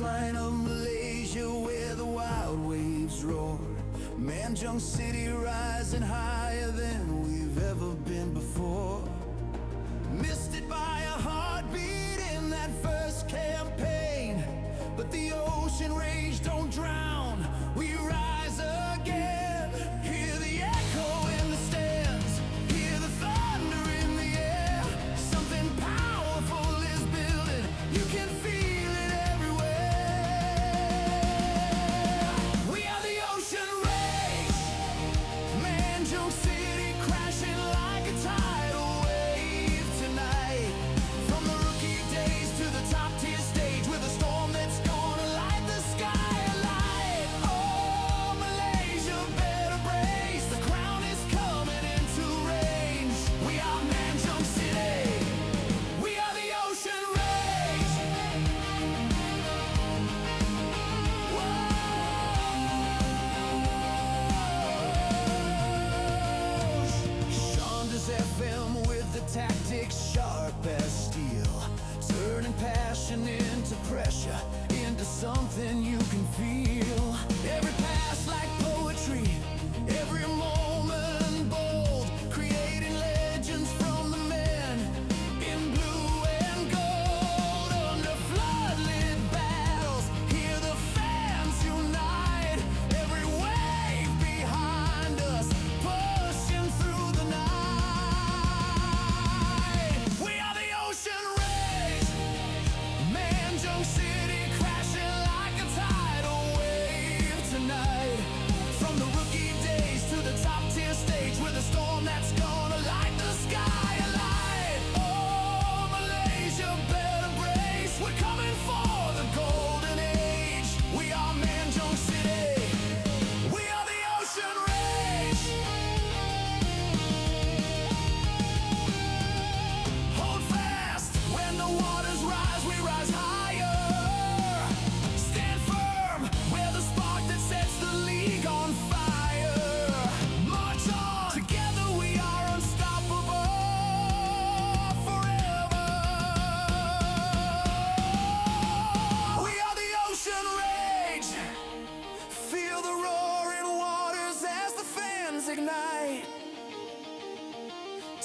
coastline of Malaysia where the wild waves roar. Manjung City rising higher than we've ever been before. Misted by a heartbeat in that first campaign, but the ocean rage don't drown, we rise again. Hear the echo in the stands, hear the thunder in the air. Something powerful is building, you can feel it everywhere. We are the ocean rage, Manjung City crashing like a tidal wave tonight. From the rookie days to the top tier stage, with a storm that's gonna light the sky alight. Oh, Malaysia, better brace, the crown is coming into range. We are Manjung City, we are the ocean rage. Whoa. Shaun does FM with the tactics sharp as steel, turning passion into pressure, into something you can feel. Every pass like poetry, every moment bold, creating legends from the men in blue and gold. Under floodlit battles, hear the fans unite, every wave behind us, pushing through the night. We are the ocean rage, Manjung City crashing like a tidal wave tonight. From the rookie days to the top tier stage, with a storm that's gonna light the sky alight. Oh, Malaysia, better brace, we're coming for the golden age. We are Manjung City, we are the ocean rage. Hold fast, when the waters rise, we rise higher. Stand firm, we're the spark that sets the league on fire. March on, together we are unstoppable forever. We are the ocean rage, feel the roaring waters as the fans ignite.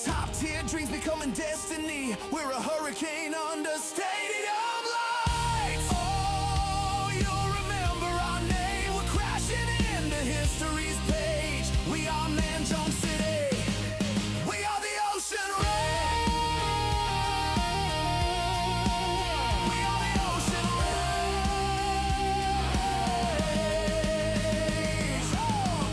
Top tier dreams becoming destiny, we're a hurricane under stadium lights. Oh, you'll remember our name, we're crashing into history's page. We are Manjung City, we are the ocean rage. We are the ocean rage. Oh.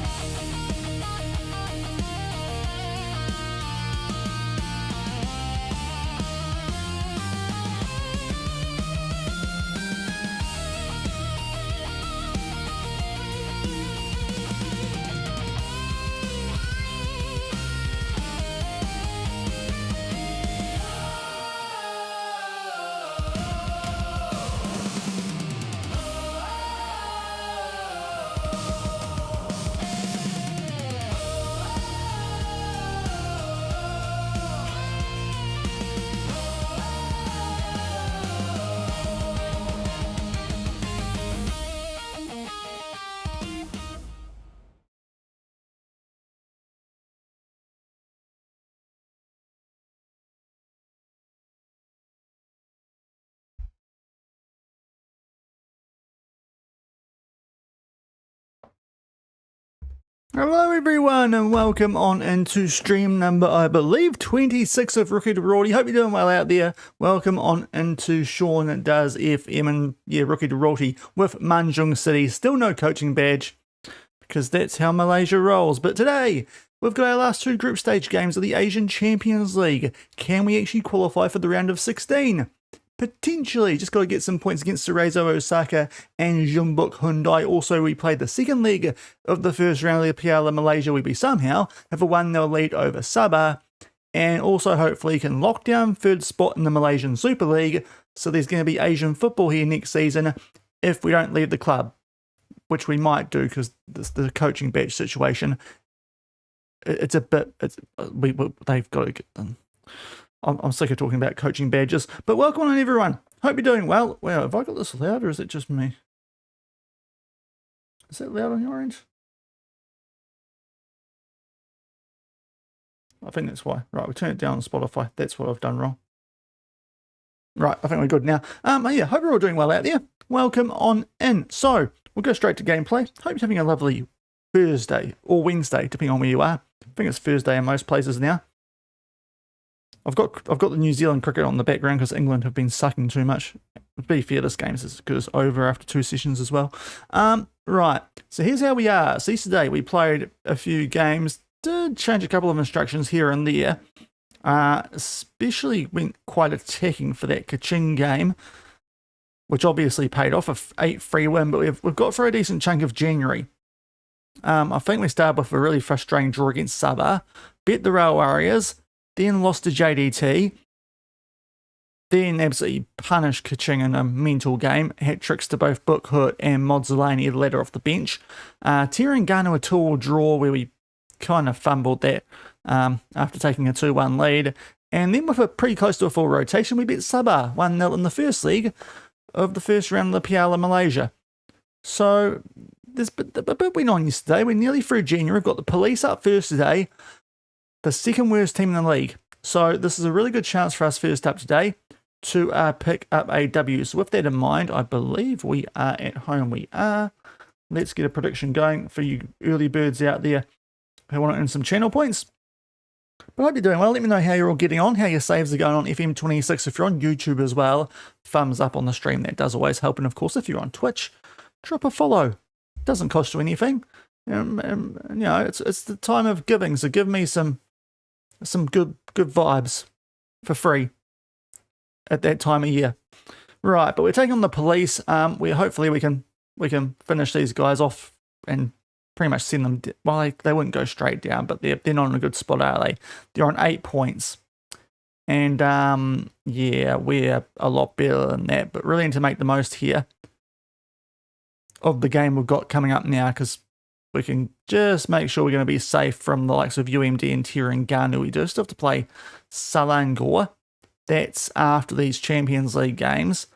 Hello everyone and welcome on into stream number, I believe, 26 of Rookie to Royalty. Hope you're doing well out there. Welcome on into Shaun Does FM and Rookie to Royalty with Manjung City. Still no coaching badge because that's how Malaysia rolls. But today we've got our last two group stage games of the Asian Champions League. Can we actually qualify for the round of 16? Potentially, just got to get some points against Cerezo Osaka and Jeonbuk Hyundai. Also, we played the second leg of the first round of the Piala Malaysia. We somehow have a 1-0 lead over Sabah, and also hopefully can lock down third spot in the Malaysian Super League. So there's going to be Asian football here next season if we don't leave the club, which we might do because the coaching badge situation. They've got to get them. I'm sick of talking about coaching badges, but welcome on everyone. Hope you're doing well. Wow, have I got this loud or is it just me? Is that loud on your end? I think that's why. Right, we turn it down on Spotify. That's what I've done wrong. Right, I think we're good now. Yeah, hope you're all doing well out there. Welcome on in. So, we'll go straight to gameplay. Hope you're having a lovely Thursday or Wednesday, depending on where you are. I think it's Thursday in most places now. I've got the New Zealand cricket on the background because England have been sucking too much. To be fair, this game is over after 2 sessions as well. Right, so here's how we are. So yesterday we played a few games, did change a couple of instructions here and there. Especially went quite attacking for that Kaching game, which obviously paid off, a 8-3 win, but we've got for a decent chunk of January. I think we started with a really frustrating draw against Sabah, beat the Rail Warriors, then lost to JDT, then absolutely punished Kaching in a mental game, had tricks to both Book Hoot and Modzalani, the latter off the bench. Terengganu a 2-all draw where we kind of fumbled that after taking a 2-1 lead, and then with a pretty close to a full rotation, we beat Sabah 1-0 in the first leg of the first round of the Piala Malaysia. So there's a bit went on yesterday. We're nearly through January. We've got the Police up first today, the second worst team in the league. So this is a really good chance for us first up today to pick up a W. So with that in mind, I believe we are at home. We are. Let's get a prediction going for you early birds out there who want to earn some channel points. But I hope you're doing well. Let me know how you're all getting on, how your saves are going on FM26. If you're on YouTube as well, thumbs up on the stream. That does always help. And of course, if you're on Twitch, drop a follow. It doesn't cost you anything. You know, it's the time of giving, so give me some good vibes for free at that time of year. Right, but we're taking on the Police. Hopefully we can finish these guys off and pretty much send them, well, they wouldn't go straight down, but they're not in a good spot, are they? They're on 8 points. And, yeah, we're a lot better than that, but really need to make the most here of the game we've got coming up now, because we can just make sure we're going to be safe from the likes of UMD and Terengganu. We do still have to play Selangor. That's after these Champions League games.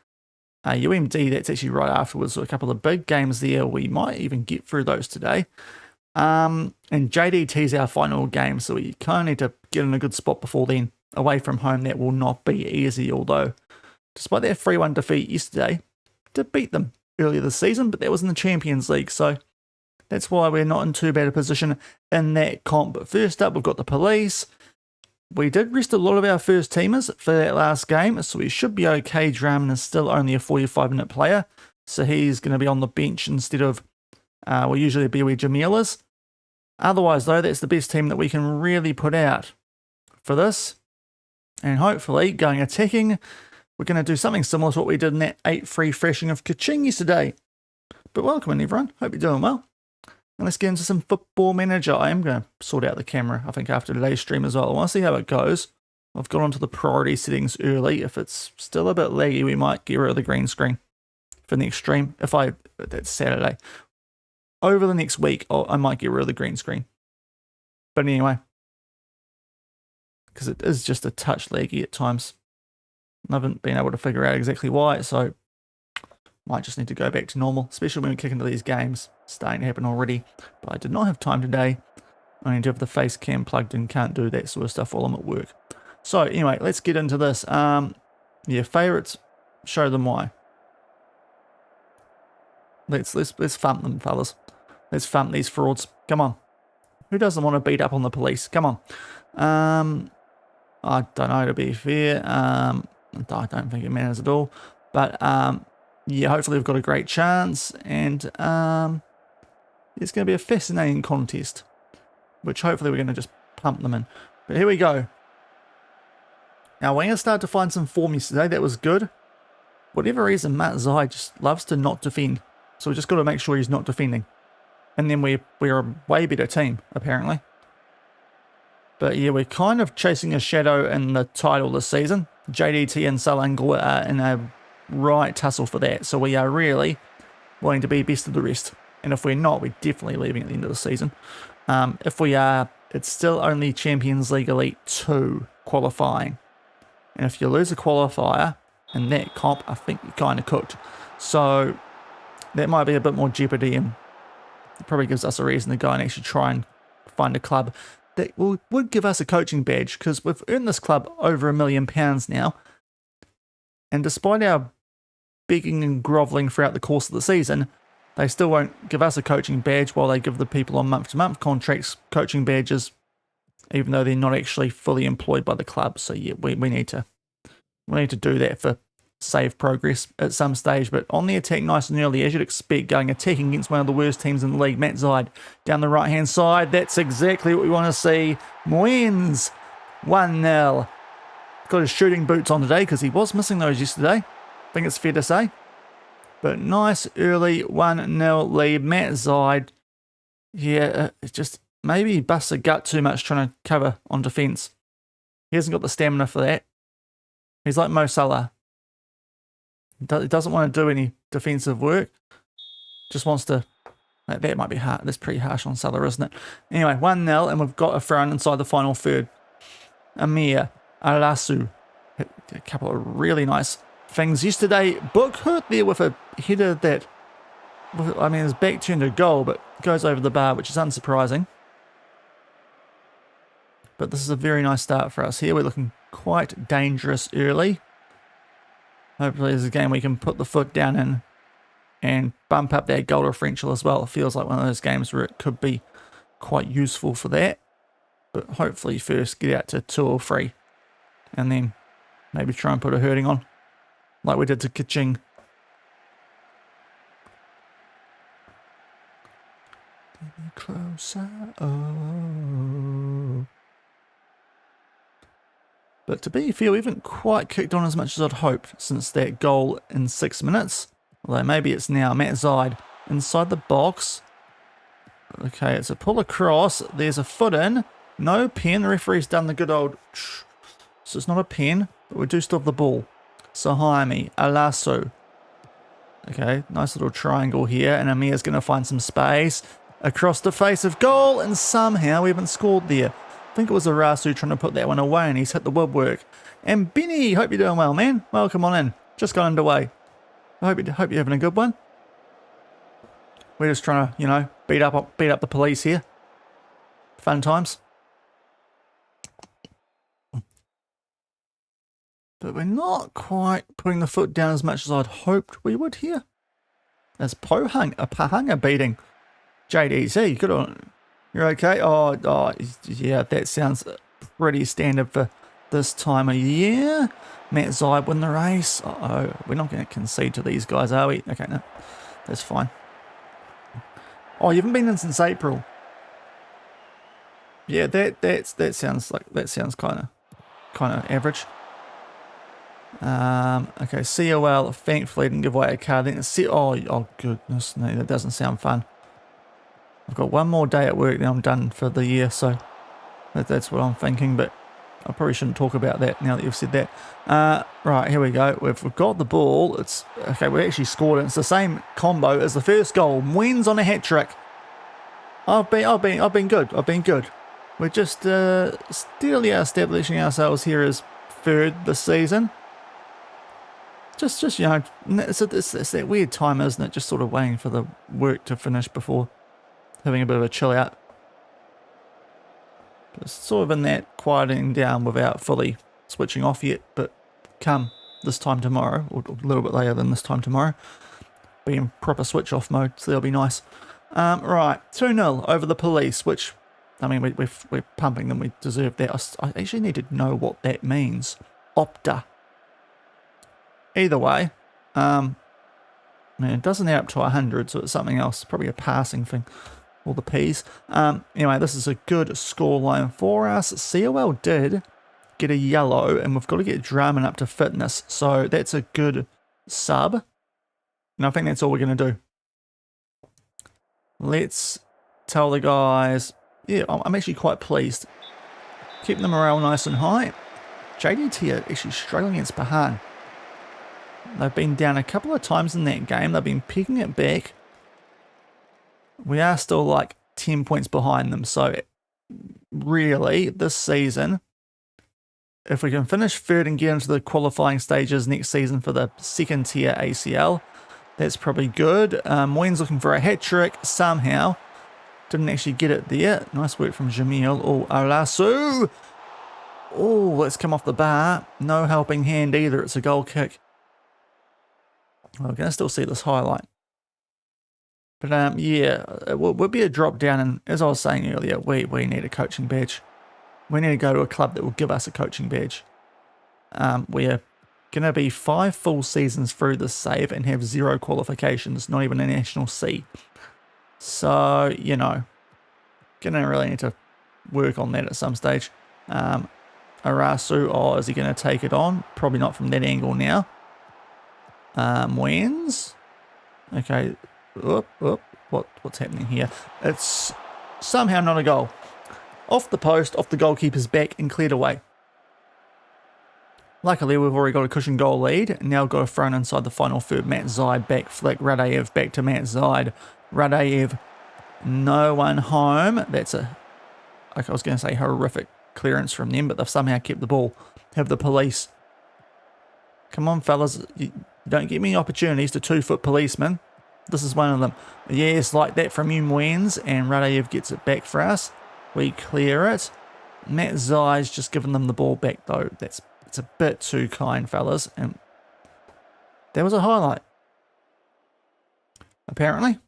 UMD, that's actually right afterwards. So a couple of big games there. We might even get through those today. And JDT's our final game, so we kind of need to get in a good spot before then. Away from home, that will not be easy, although despite their 3-1 defeat yesterday, did beat them earlier this season, but that was in the Champions League, so that's why we're not in too bad a position in that comp. But first up, we've got the Police. We did rest a lot of our first teamers for that last game, so we should be okay. Draman is still only a 45-minute player, so he's going to be on the bench instead of, well, usually be where Jamil is. Otherwise, though, that's the best team that we can really put out for this. And hopefully, going attacking, we're going to do something similar to what we did in that 8-3 thrashing of Kaching yesterday. But welcome in, everyone. Hope you're doing well. And let's get into some Football Manager. I am going to sort out the camera, I think, after today's stream as well. I want to see how it goes. I've got onto the priority settings early. If it's still a bit laggy, we might get rid of the green screen for next stream. That's Saturday. Over the next week, I might get rid of the green screen. But anyway, because it is just a touch laggy at times. I haven't been able to figure out exactly why, so might just need to go back to normal, especially when we kick into these games. It's starting to happen already, but I did not have time today. I need to have the Facecam plugged in, can't do that sort of stuff while I'm at work. So anyway, let's get into this. Yeah, favourites, show them why. Let's thump them, fellas. Let's thump these frauds. Come on. Who doesn't want to beat up on the Police? Come on. I don't know, to be fair. I don't think it matters at all. But yeah, hopefully we've got a great chance, and it's going to be a fascinating contest, which hopefully we're going to just pump them in. But here we go. Now, we're going to start to find some form yesterday. That was good. Whatever reason, Matt Zai just loves to not defend. So we just got to make sure he's not defending. And then we're a way better team, apparently. But yeah, we're kind of chasing a shadow in the title this season. JDT and Selangor are in a right tussle for that. So we are really wanting to be best of the rest. And if we're not, we're definitely leaving at the end of the season. If we are, it's still only Champions League Elite 2 qualifying. And if you lose a qualifier, in that comp, I think you're kind of cooked. So that might be a bit more jeopardy, and it probably gives us a reason to go and actually try and find a club that would give us a coaching badge, because we've earned this club over £1 million now, and despite our begging and grovelling throughout the course of the season, they still won't give us a coaching badge, while they give the people on month-to-month contracts coaching badges, even though they're not actually fully employed by the club. So yeah, we need to do that for save progress at some stage. But on the attack nice and early, as you'd expect, attacking against one of the worst teams in the league. Matt Zide down the right hand side. That's exactly what we want to see. Wins 1-0. Got his shooting boots on today because he was missing those yesterday, I think it's fair to say. But nice early 1-0 lead. Matt Zide, yeah, it's just maybe he busts a gut too much trying to cover on defence. He hasn't got the stamina for that. He's like Mo Salah. He doesn't want to do any defensive work. Just wants to... That might be hard. That's pretty harsh on Salah, isn't it? Anyway, 1-0, and we've got a throw inside the final third. Amir Alasu. A couple of really nice things yesterday. Book hurt there with a header that... I mean, his back turned to goal, but goes over the bar, which is unsurprising. But this is a very nice start for us here. We're looking quite dangerous early. Hopefully there's a game we can put the foot down in and bump up that goal differential as well. It feels like one of those games where it could be quite useful for that. But hopefully first get out to 2 or 3 and then maybe try and put a hurting on like we did to Kaching. Closer, oh. But to be fair, we haven't quite kicked on as much as I'd hoped since that goal in 6 minutes. Although maybe it's now. Matt Zide inside the box. Okay, it's a pull across. There's a foot in. No pen. The referee's done the good old... So it's not a pen, but we do still have the ball. Sahaimi, Alaso. Okay, nice little triangle here. And Amir's going to find some space across the face of goal. And somehow we haven't scored there. I think it was Arasu trying to put that one away, and he's hit the woodwork. And Benny, hope you're doing well, man. Welcome on in. Just got underway. I hope you're having a good one. We're just trying to, you know, beat up the police here. Fun times. But we're not quite putting the foot down as much as I'd hoped we would here. As Pahanga beating JDC. Good on. You're okay? Oh, yeah, that sounds pretty standard for this time of year. Matt Zide win the race. Uh-oh, we're not going to concede to these guys, are we? Okay, no, that's fine. Oh, you haven't been in since April. Yeah, that sounds kind of average. Okay, COL thankfully didn't give away a card. Then oh goodness, no, that doesn't sound fun. I've got one more day at work, then I'm done for the year, so that's what I'm thinking, but I probably shouldn't talk about that now that you've said that. Right, here we go. We've got the ball. It's okay, we actually scored it. It's the same combo as the first goal. Wins on a hat-trick. I've been good. We're just steadily establishing ourselves here as third this season. Just you know, it's that weird time, isn't it? Just sort of waiting for the work to finish before having a bit of a chill out. But it's sort of in that quieting down without fully switching off yet, but come this time tomorrow, or a little bit later than this time tomorrow, be in proper switch off mode, so that'll be nice. Right, 2-0 over the police, which, I mean, we're pumping them, we deserve that. I actually need to know what that means. Opta. Either way, man, it doesn't add up to 100, so it's something else, probably a passing thing. All the P's. Anyway, this is a good scoreline for us. COL did get a yellow, and we've got to get Drummond up to fitness. So that's a good sub. And I think that's all we're going to do. Let's tell the guys... Yeah, I'm actually quite pleased. Keep the morale nice and high. JDT are actually struggling against Pahan. They've been down a couple of times in that game. They've been picking it back. We are still like 10 points behind them. So really, this season, if we can finish third and get into the qualifying stages next season for the second tier ACL, that's probably good. Moyen's looking for a hat-trick somehow. Didn't actually get it there. Nice work from Jamil. Oh, Alasu. Oh, let's come off the bar. No helping hand either. It's a goal kick. Well, we're going to still see this highlight. But yeah, it would be a drop down. And as I was saying earlier, we need a coaching badge. We need to go to a club that will give us a coaching badge. We're going to be 5 full seasons through this save and have 0 qualifications, not even a National C. So, you know, going to really need to work on that at some stage. Arasu, oh, is he going to take it on? Probably not from that angle now. Wins. Okay. What's happening here? It's somehow not a goal. Off the post, off the goalkeeper's back and cleared away. Luckily, we've already got a cushion goal lead. Now got a thrown inside the final third. Matt Zaid back flick. Radeyev back to Matt Zaid. Radeyev, no one home. That's a, like I was going to say, horrific clearance from them, but they've somehow kept the ball. Have the police. Come on, fellas. You don't give me opportunities to 2-foot policemen. This is one of them. Yes, like that from you, Mwens, and Radeyev gets it back for us. We clear it. Matt Zaid's just giving them the ball back, though. It's a bit too kind, fellas. And there was a highlight. Apparently.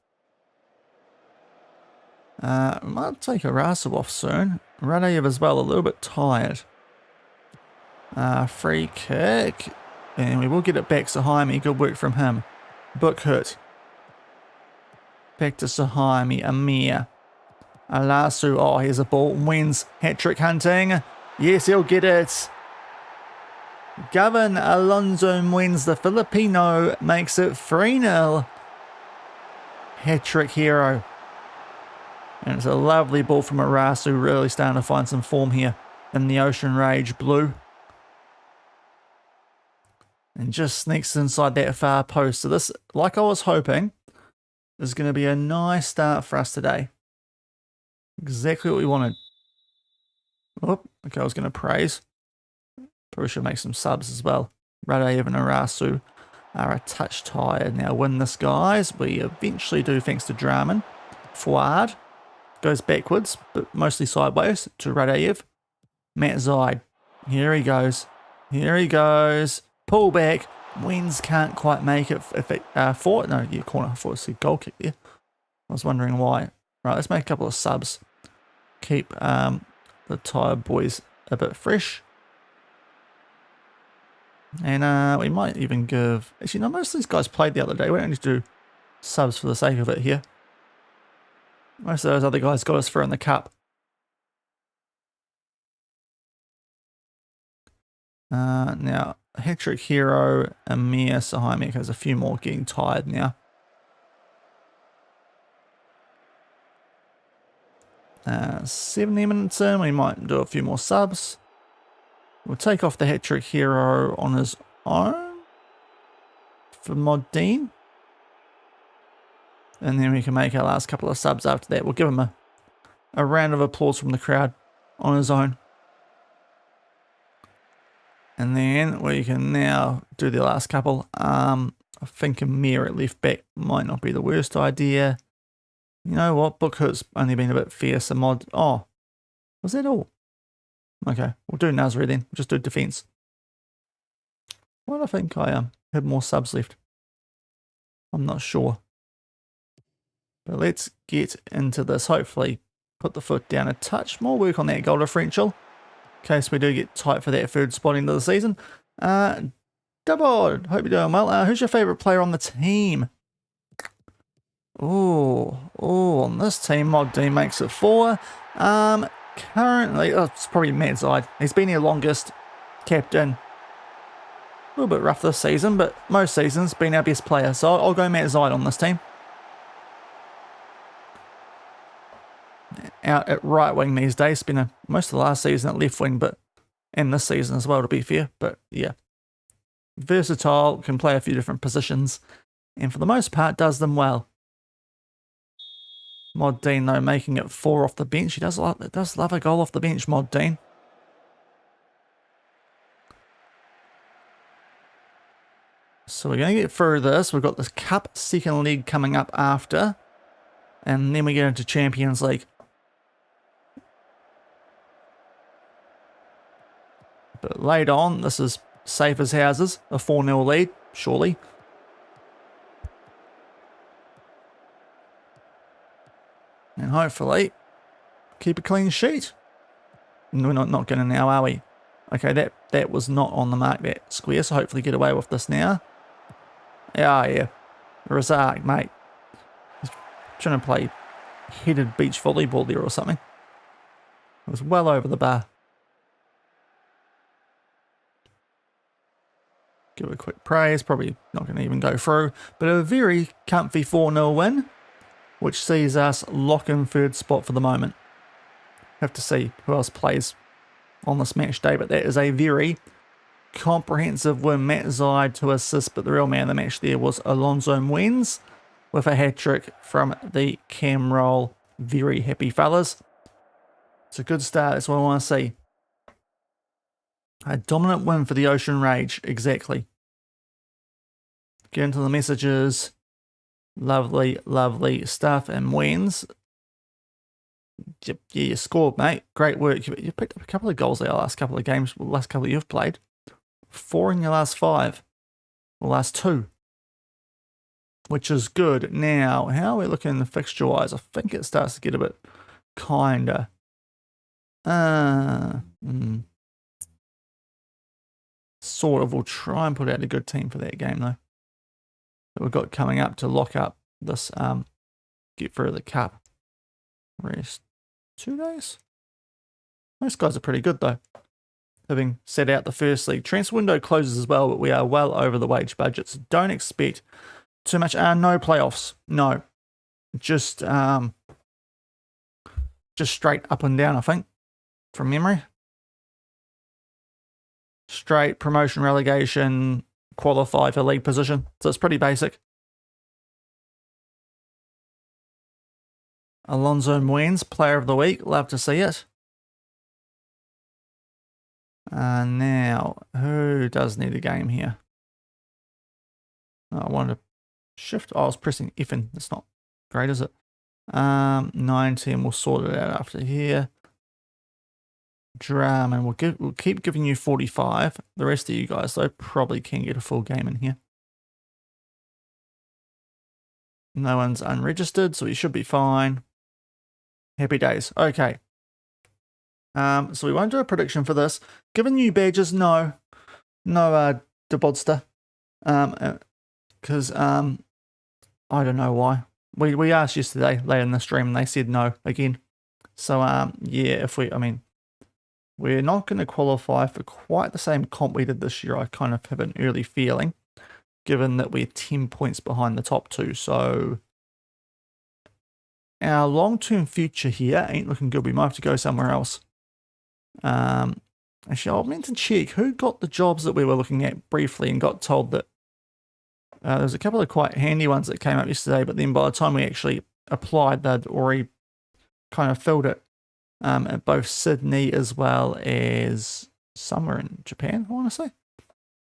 Might take Arasu off soon. Radeyev as well, a little bit tired. Free kick. And we will get it back. Sahaimi, good work from him. Book hit. Back to Sahaimi. Amir. Alasu, oh, here's a ball. Wins. Hat-trick hunting. Yes, he'll get it. Gavin Alonso wins. The Filipino makes it 3-0. Hat-trick hero. And it's a lovely ball from Arasu, really starting to find some form here in the Ocean Rage blue. And just sneaks inside that far post. So this, like I was hoping, is going to be a nice start for us today. Exactly what we wanted. Oh, okay, I was going to praise. Probably should make some subs as well. Radeyev and Arasu are a touch tired. Now win this, guys. We eventually do, thanks to Draman. Fuad goes backwards, but mostly sideways to Radeyev. Matt Zaid. Here he goes. Here he goes. Pull back. Wins can't quite make it. If it for no, yeah, corner. I thought it was a goal kick there. I was wondering why. Right, let's make a couple of subs. Keep the tired boys a bit fresh. And we might even give... Actually, no, most of these guys played the other day. We don't need to do subs for the sake of it here. Most of those other guys got us through in the cup. Now, hat-trick hero, Amir Sahaimi has a few more getting tired now. 70 minutes in, we might do a few more subs. We'll take off the hat-trick hero on his own for Mod Dean. And then we can make our last couple of subs after that. We'll give him a round of applause from the crowd on his own. And then we can now do the last couple. I think Amir at left back might not be the worst idea. You know what? Bookhood's only been a bit fierce. A mod. Oh, was that all? Okay, we'll do Nasri then. We'll just do defense. Why do I think I have more subs left? I'm not sure. But let's get into this. Hopefully, put the foot down a touch. More work on that goal differential. In case we do get tight for that third spot into the season. Double, hope you're doing well. Who's your favourite player on the team? Oh, on this team, Mod D makes it 4. Currently, it's probably Matt Zaid. He's been here longest. Captain. A little bit rough this season, but most seasons been our best player. So I'll go Matt Zaid on this team. Out at right wing these days. Been most of the last season at left wing, and this season as well, to be fair. But yeah, versatile, can play a few different positions, and for the most part does them well. Mod Dean though making it 4 off the bench. He does love a goal off the bench, Mod Dean. So we're going to get through this. We've got this Cup second leg coming up after. And then we get into Champions League. But late on, this is safe as houses. A 4-0 lead, surely. And hopefully, keep a clean sheet. We're not going to now, are we? Okay, that was not on the mark, that square, so hopefully get away with this now. Yeah. Razak, mate. He's trying to play headed beach volleyball there or something. It was well over the bar. Give it a quick praise. Probably not going to even go through. But a very comfy 4-0 win, which sees us lock in third spot for the moment. Have to see who else plays on this match day, but that is a very comprehensive win. Matt Zide to assist, but the real man of the match there was Alonso Muenz with a hat-trick from the cam roll. Very happy fellas. It's a good start. That's what I want to see. A dominant win for the Ocean Rage. Exactly. Get into the messages. Lovely, lovely stuff. And Muenz, yeah, you scored, mate. Great work. You picked up a couple of goals there last couple of games, last couple you've played. 4 in your last 5. Or last 2. Which is good. Now, how are we looking in the fixture-wise? I think it starts to get a bit kinda. Sort of. We'll try and put out a good team for that game, though. That we've got coming up to lock up this, get through the cup. Rest 2 days? Most guys are pretty good, though. Having set out the first league. Transfer window closes as well, but we are well over the wage budget, so don't expect too much. No playoffs. No. Just straight up and down, I think, from memory. Straight promotion, relegation, qualify for league position. So it's pretty basic. Alonso Muenz, player of the week. Love to see it. Now, who does need a game here? I wanted to shift. I was pressing F and it's not great, is it? 19, we'll sort it out after here. Drum, and we'll keep giving you 45. The rest of you guys, though, probably can get a full game in here. No one's unregistered, so we should be fine. Happy days. Okay. So we won't do a prediction for this. Giving you badges, no. No, DeBodster. Because, I don't know why. We asked yesterday, later in the stream, and they said no again. So, yeah, we're not going to qualify for quite the same comp we did this year. I kind of have an early feeling, given that we're 10 points behind the top 2. So our long-term future here ain't looking good. We might have to go somewhere else. Actually, I meant to check who got the jobs that we were looking at briefly and got told that there was a couple of quite handy ones that came up yesterday, but then by the time we actually applied, they'd already kind of filled it. At both Sydney as well as somewhere in Japan, I want to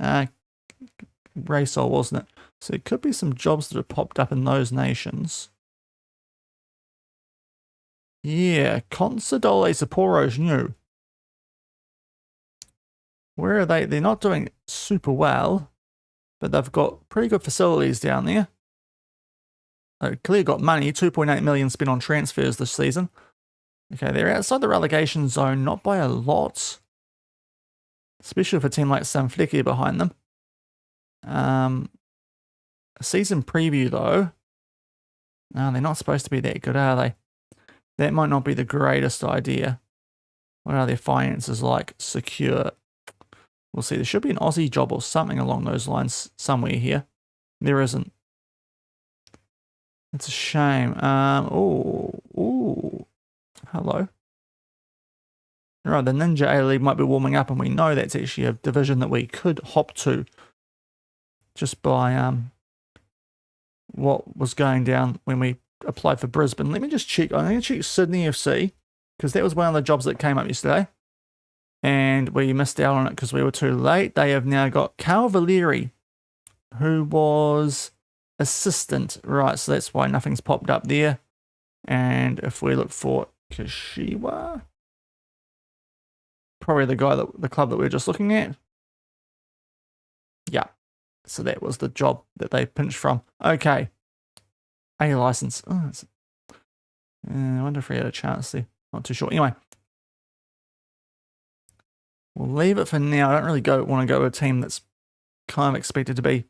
say. Raysol, wasn't it? So it could be some jobs that have popped up in those nations. Yeah, Consadole Sapporo's new. Where are they? They're not doing super well, but they've got pretty good facilities down there. They've clearly got money, 2.8 million spent on transfers this season. Okay, they're outside the relegation zone, not by a lot. Especially for a team like Sanflecky behind them. A season preview, though. No, they're not supposed to be that good, are they? That might not be the greatest idea. What are their finances like? Secure. We'll see. There should be an Aussie job or something along those lines somewhere here. There isn't. It's a shame. Ooh. Hello. Right, the Ninja A-League might be warming up, and we know that's actually a division that we could hop to just by what was going down when we applied for Brisbane. Let me just check. I'm going to check Sydney FC, because that was one of the jobs that came up yesterday, and we missed out on it because we were too late. They have now got Carl Valeri who was assistant. Right, so that's why nothing's popped up there. And if we look for Kashiwa, probably the guy that the club that we were just looking at. Yeah, so that was the job that they pinched from. Okay, A license. Oh, I wonder if we had a chance there. Not too sure. Anyway, we'll leave it for now. I don't really want to go to a team that's kind of expected to be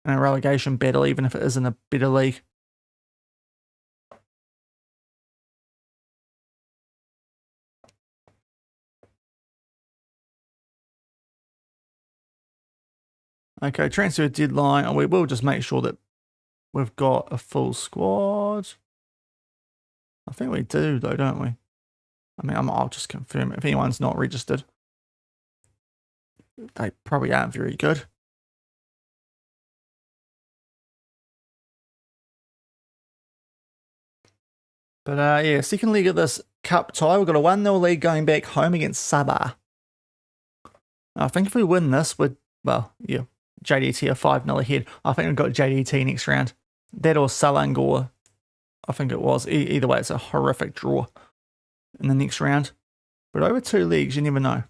in a relegation battle, even if it is in a better league. Okay, transfer deadline. And we will just make sure that we've got a full squad. I think we do, though, don't we? I mean, I'll just confirm it. If anyone's not registered, they probably aren't very good. But yeah, second leg of this cup tie. We've got a 1-0 lead going back home against Sabah. I think if we win this, yeah, JDT are 5-0 ahead. I think we've got JDT next round. That or Selangor, I think it was. Either way, it's a horrific draw in the next round. But over 2 legs, you never know.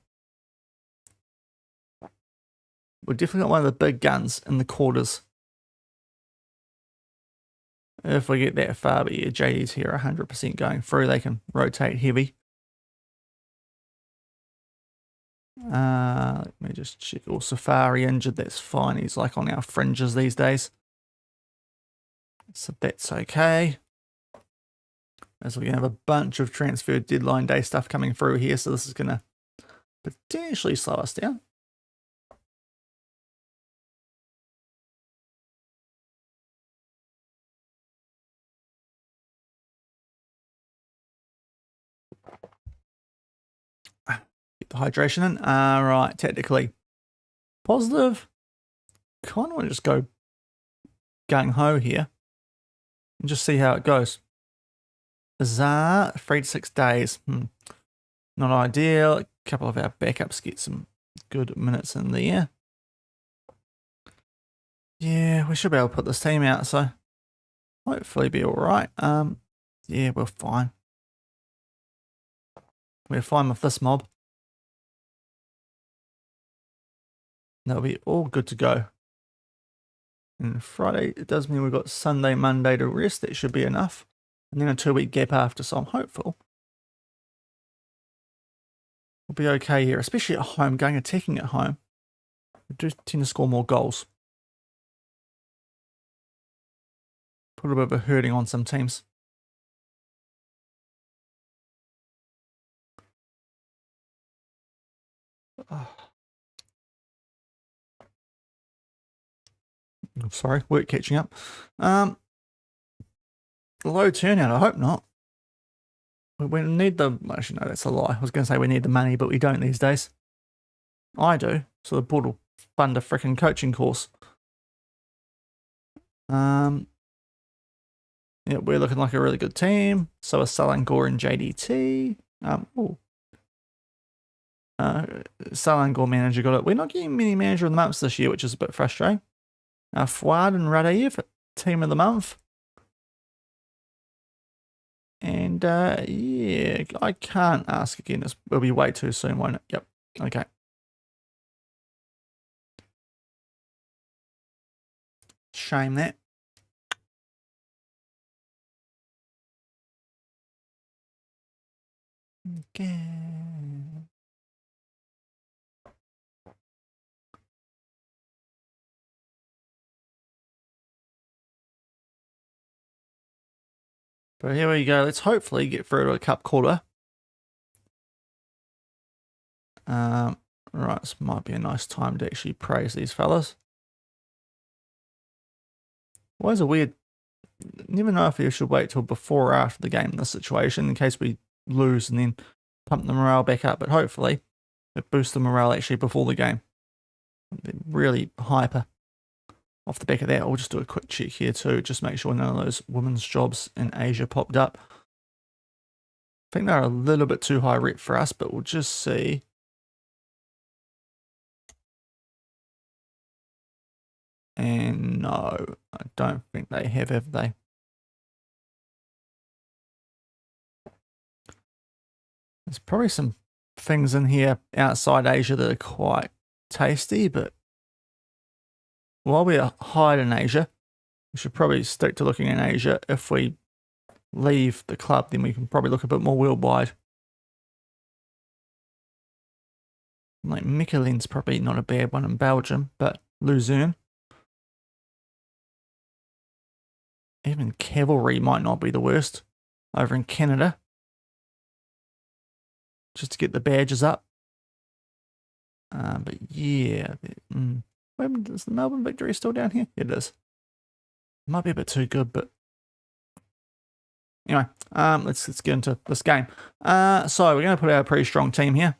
We're definitely got one of the big guns in the quarters. If we get that far, but yeah, JDT are 100% going through. They can rotate heavy. Let me just check. Oh, Safari injured. That's fine. He's like on our fringes these days. So that's okay. As we're going to have a bunch of transfer deadline day stuff coming through here. So this is going to potentially slow us down. Get the hydration in. Right, tactically. Positive. Kind of want to just go gung-ho here. And just see how it goes. Bizarre, 3 to 6 days. Not ideal. A couple of our backups get some good minutes in there. Yeah, we should be able to put this team out, so hopefully be alright. Yeah, we're fine. We're fine with this mob. That'll be all good to go. And Friday, it does mean we've got Sunday, Monday to rest. That should be enough. And then a 2-week gap after, so I'm hopeful we'll be okay here, especially at home, going attacking at home. We do tend to score more goals. Put a bit of a hurting on some teams. Oh. Sorry, work catching up. Low turnout, I hope not. We need the, actually no, that's a lie. I was going to say we need the money, but we don't these days. I do, so the board will fund a freaking coaching course. Yeah, we're looking like a really good team. So are Selangor and JDT. Selangor manager got it. We're not getting many manager of the months this year, which is a bit frustrating. Fuad and Radayev, team of the month. And yeah, I can't ask again. This will be way too soon, won't it? Yep. Okay. Shame that. Okay. But here we go. Let's hopefully get through to a cup quarter. Right, this might be a nice time to actually praise these fellas. Always a weird, never know if you should wait till before or after the game in this situation in case we lose and then pump the morale back up. But hopefully it boosts the morale actually before the game. They're really hyper. Off the back of that, I'll just do a quick check here too, just make sure none of those women's jobs in Asia popped up. I think they're a little bit too high rep for us, but we'll just see. And no, I don't think they have they? There's probably some things in here outside Asia that are quite tasty, but while we are hiding in Asia, we should probably stick to looking in Asia. If we leave the club, then we can probably look a bit more worldwide. Like Michelin's probably not a bad one in Belgium, but Luzerne. Even Cavalry might not be the worst over in Canada. Just to get the badges up. But yeah. Is the Melbourne Victory still down here? It is. Might be a bit too good, but anyway, let's get into this game. So we're going to put out a pretty strong team here.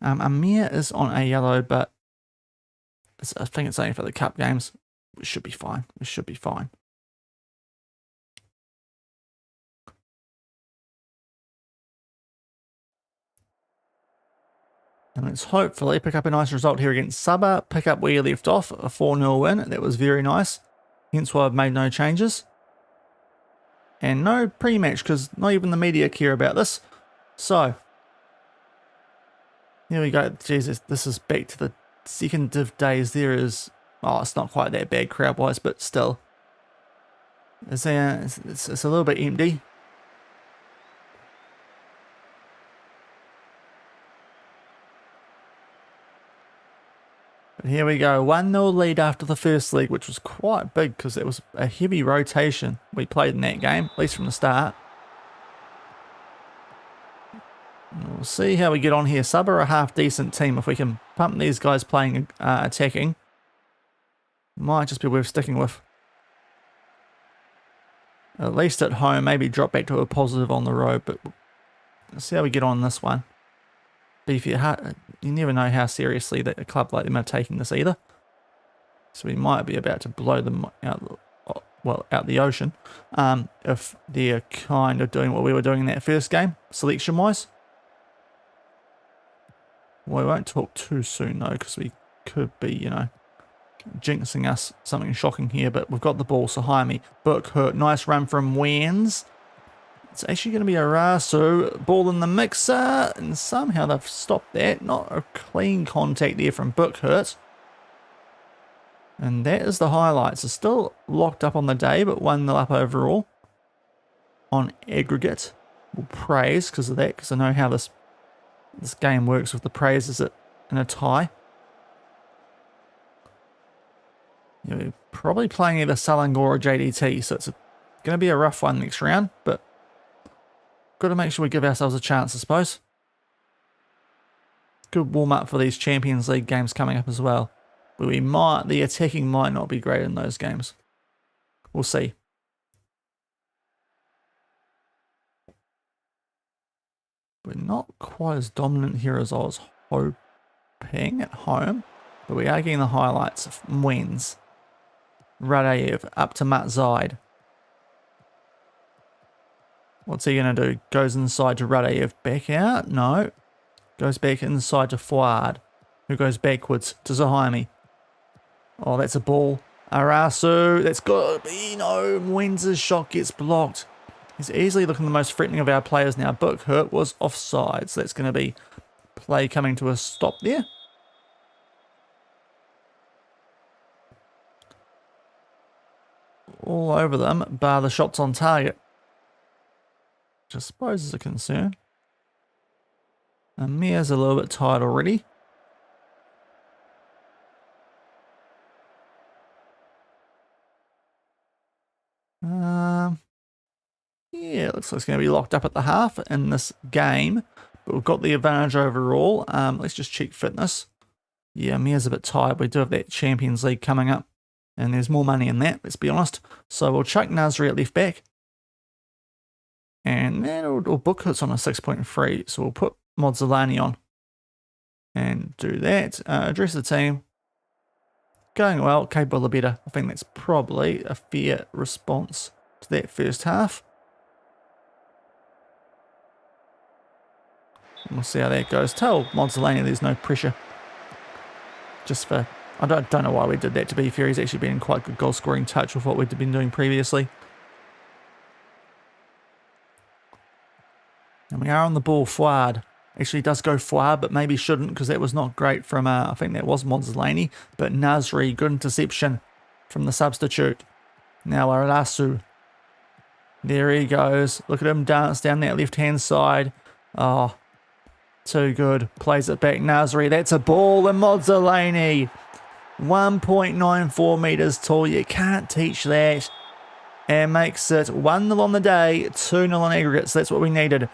Amir is on a yellow, but I think it's only for the cup games. We should be fine. We should be fine. And let's hopefully pick up a nice result here against Sabah. Pick up where you left off, a 4-0 win. That was very nice. Hence why I've made no changes. And no pre-match, because not even the media care about this. So, here we go. Jesus, this is back to the second div days. There is, oh, it's not quite that bad crowd-wise, but still. It's a little bit empty. But here we go, 1-0 lead after the first leg, which was quite big because it was a heavy rotation we played in that game, at least from the start. And we'll see how we get on here. Sabah are a half-decent team. If we can pump these guys playing attacking, might just be worth sticking with. At least at home, maybe drop back to a positive on the road, but let's see how we get on this one. Beefy, you never know how seriously that a club like them are taking this either. So we might be about to blow them out, well, out the ocean, if they're kind of doing what we were doing in that first game, selection-wise. Well, we won't talk too soon, though, because we could be, you know, jinxing us something shocking here, but we've got the ball, so Jaime, Book hurt, nice run from Wens. It's actually going to be a Rasu, ball in the mixer, and somehow they've stopped that. Not a clean contact there from Bookhurt. And that is the highlights. It's still locked up on the day, but 1-0 up overall. On aggregate. We'll praise because of that, because I know how this game works with the praise. Is it in a tie? You're probably playing either Selangor or JDT, so it's going to be a rough one next round, but got to make sure we give ourselves a chance, I suppose. Good warm-up for these Champions League games coming up as well. But the attacking might not be great in those games. We'll see. We're not quite as dominant here as I was hoping at home. But we are getting the highlights of wins. Radeyev up to Matt Zaid. What's he going to do? Goes inside to Radeyev. Back out? No. Goes back inside to Fuad, who goes backwards to Zahaimi. Oh, that's a ball. Arasu. That's got to be. No. Wens' shot gets blocked. He's easily looking the most threatening of our players now. Bookhurt was offside, so that's going to be play coming to a stop there. All over them, bar the shots on target. Which I suppose is a concern. Amir's a little bit tired already. Yeah, it looks like it's going to be locked up at the half in this game. But we've got the advantage overall. Let's just check fitness. Yeah, Amir's a bit tired. We do have that Champions League coming up. And there's more money in that, let's be honest. So we'll chuck Nasri at left back. And then we'll book hits on a 6.3. So we'll put Mozzolani on. And do that. Address the team. Going well, capable of better. I think that's probably a fair response to that first half. We'll see how that goes. Tell Mozzolani there's no pressure. Just for I don't know why we did that, to be fair. He's actually been in quite good goal scoring touch with what we'd been doing previously. And we are on the ball forward. Actually, he does go forward, but maybe shouldn't because that was not great from, I think that was Modzalani. But Nasri, good interception from the substitute. Now Aralasu. There he goes. Look at him dance down that left-hand side. Oh, too good. Plays it back. Nasri, that's a ball. And Modzalani. 1.94 metres tall. You can't teach that. And makes it 1-0 on the day, 2-0 on aggregate. So that's what we needed.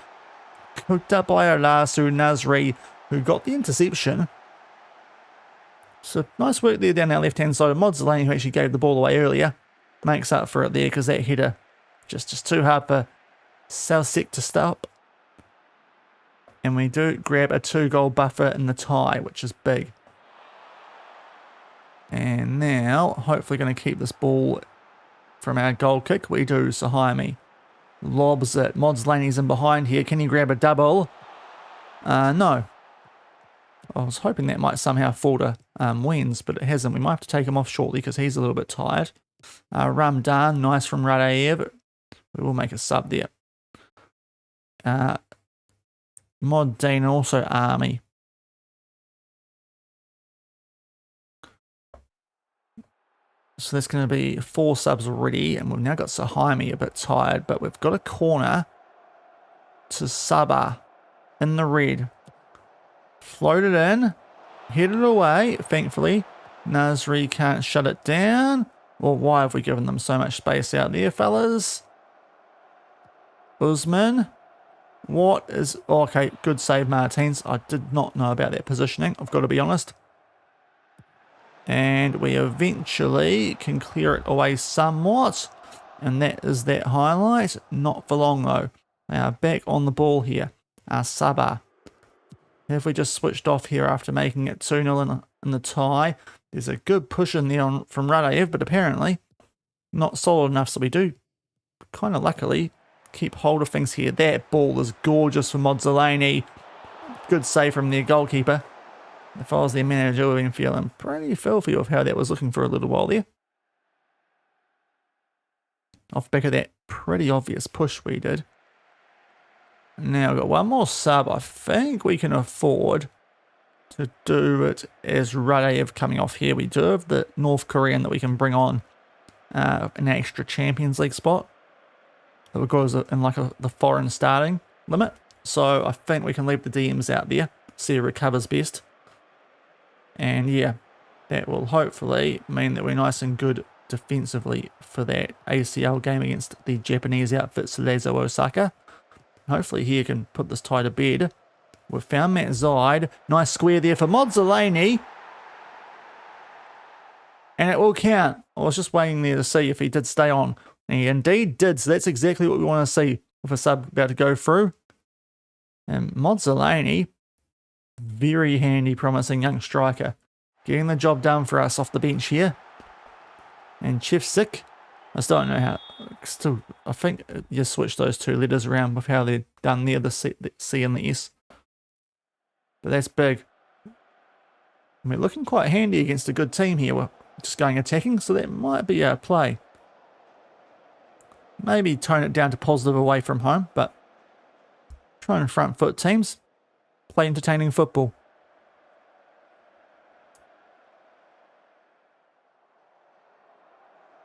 Cooked up by Aralasu Nasri, who got the interception. So nice work there down that left-hand side of Modzalani, who actually gave the ball away earlier. Makes up for it there because that header just too hard for Southsec to stop. And we do grab a 2-goal buffer in the tie, which is big. And now, hopefully going to keep this ball from our goal kick. We do. Sahaimi lobs it. Modzalani's in behind here. Can he grab a double? No. I was hoping that might somehow fall to Wens, but it hasn't. We might have to take him off shortly because he's a little bit tired. Ramdan, nice from Radaev. We will make a sub there. Mod Dean and also Army. So there's going to be 4 subs already, and we've now got Sahaimi a bit tired, but we've got a corner to Sabah in the red. Float it in, hit it away, thankfully. Nasri can't shut it down. Well, why have we given them so much space out there, fellas? Usman. What is... Oh, okay, good save, Martins. I did not know about that positioning, I've got to be honest. And we eventually can clear it away somewhat. And that is that highlight. Not for long, though. They are back on the ball here. Sabah. If we just switched off here after making it 2-0 in the tie, there's a good push in there from Radaev, but apparently not solid enough, so we do kind of luckily keep hold of things here. That ball is gorgeous for Modzalani. Good save from their goalkeeper. If I was their manager, I would have been feeling pretty filthy of how that was looking for a little while there. Off the back of that pretty obvious push we did. Now we've got one more sub. I think we can afford to do it as Radaev coming off here. We do have the North Korean that we can bring on an extra Champions League spot. That goes in like the foreign starting limit. So I think we can leave the DMs out there. See who recovers best. And yeah, that will hopefully mean that we're nice and good defensively for that ACL game against the Japanese outfit Cerezo Osaka. Hopefully he can put this tie to bed. We've found Matt Zide. Nice square there for Modzalani. And it will count. I was just waiting there to see if he did stay on. And he indeed did, so that's exactly what we want to see with a sub about to go through. And Modzalani, very handy, promising young striker. Getting the job done for us off the bench here. And Chefsik, I still don't know how. Still, I think you switch those 2 letters around with how they're done there, the C and the S. But that's big. And we're looking quite handy against a good team here. We're just going attacking, so that might be our play. Maybe tone it down to positive away from home, but trying to front foot teams. Play entertaining football.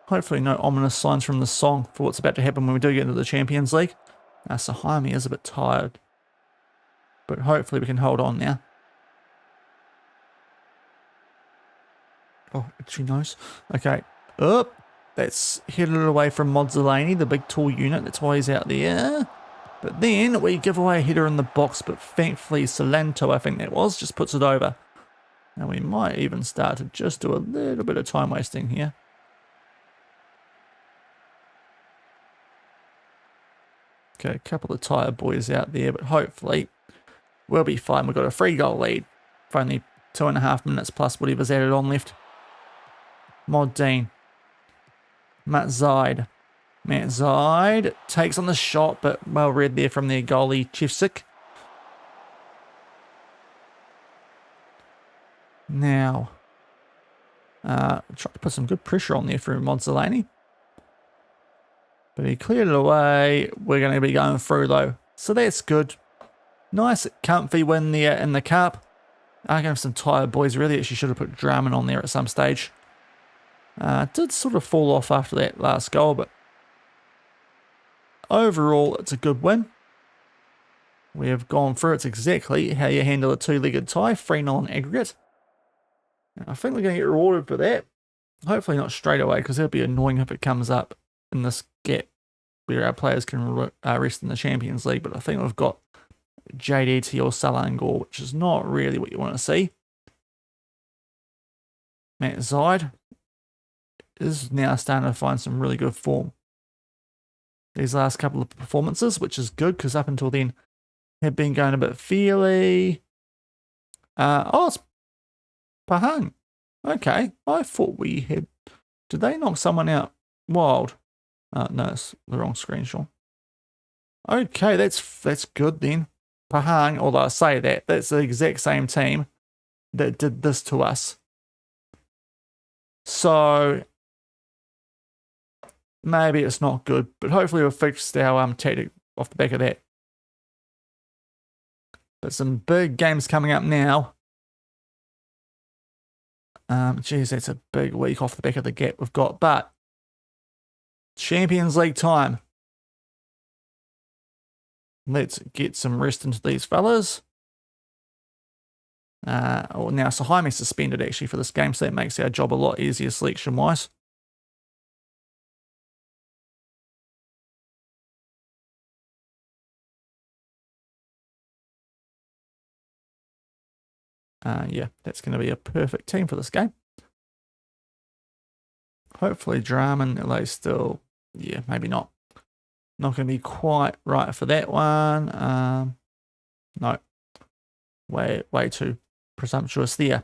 Hopefully no ominous signs from the song for what's about to happen when we do get into the Champions League. Sahaimi is a bit tired. But hopefully we can hold on now. Oh, itchy nose. Okay. Up. That's headed away from Modzalani, the big tall unit. That's why he's out there. But then we give away a header in the box, but thankfully Salanto, I think that was, just puts it over. And we might even start to just do a little bit of time wasting here. Okay, a couple of tired boys out there, but hopefully we'll be fine. We've got a 3-goal lead for only 2.5 minutes plus whatever's added on left. Mod Dean. Matt Zide. Matt Zide takes on the shot, but well read there from their goalie, Chefsik. Now, Tried to put some good pressure on there for Mozzolani. But he cleared it away. We're going to be going through though. So that's good. Nice comfy win there in the cup. I have some tired boys. Really actually should have put Draman on there at some stage. Did sort of fall off after that last goal, but overall it's a good win. We have gone through. It's exactly how you handle a two-legged tie. 3-0 on aggregate. And I think we're going to get rewarded for that. Hopefully not straight away, because it'll be annoying if it comes up in this gap where our players can rest in the Champions League. But I think we've got JDT or Selangor, which is not really what you want to see. Matt Zaid is now starting to find some really good form these last couple of performances, which is good, because up until then had been going a bit feely. It's Pahang. Okay, I thought we had... Did they knock someone out? Wild. No, it's the wrong screen, Shaun. Okay, that's good then. Pahang, although I say that, that's the exact same team that did this to us. So maybe it's not good, but hopefully we'll fix our tactic off the back of that. But some big games coming up now. Geez, that's a big week off the back of the gap we've got. But Champions League time. Let's get some rest into these fellas. Now Sahaime's suspended actually for this game, so that makes our job a lot easier selection-wise. Yeah, that's going to be a perfect team for this game. Hopefully Draman, they still, yeah, maybe not. Not going to be quite right for that one. No, way too presumptuous there.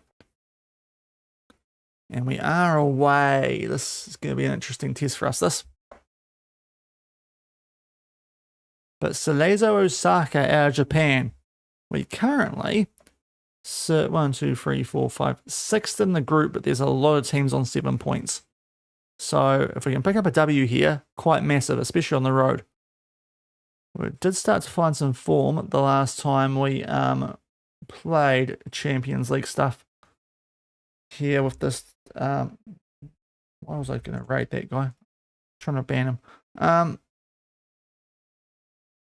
And we are away. This is going to be an interesting test for us, this. But Cerezo Osaka out of Japan. We currently sit 1, 2, 3, 4, 5, 6th in the group, but there's a lot of teams on 7 points. So if we can pick up a W here, quite massive, especially on the road. We did start to find some form the last time we played Champions League stuff here with this. Why was I going to rate that guy? I'm trying to ban him.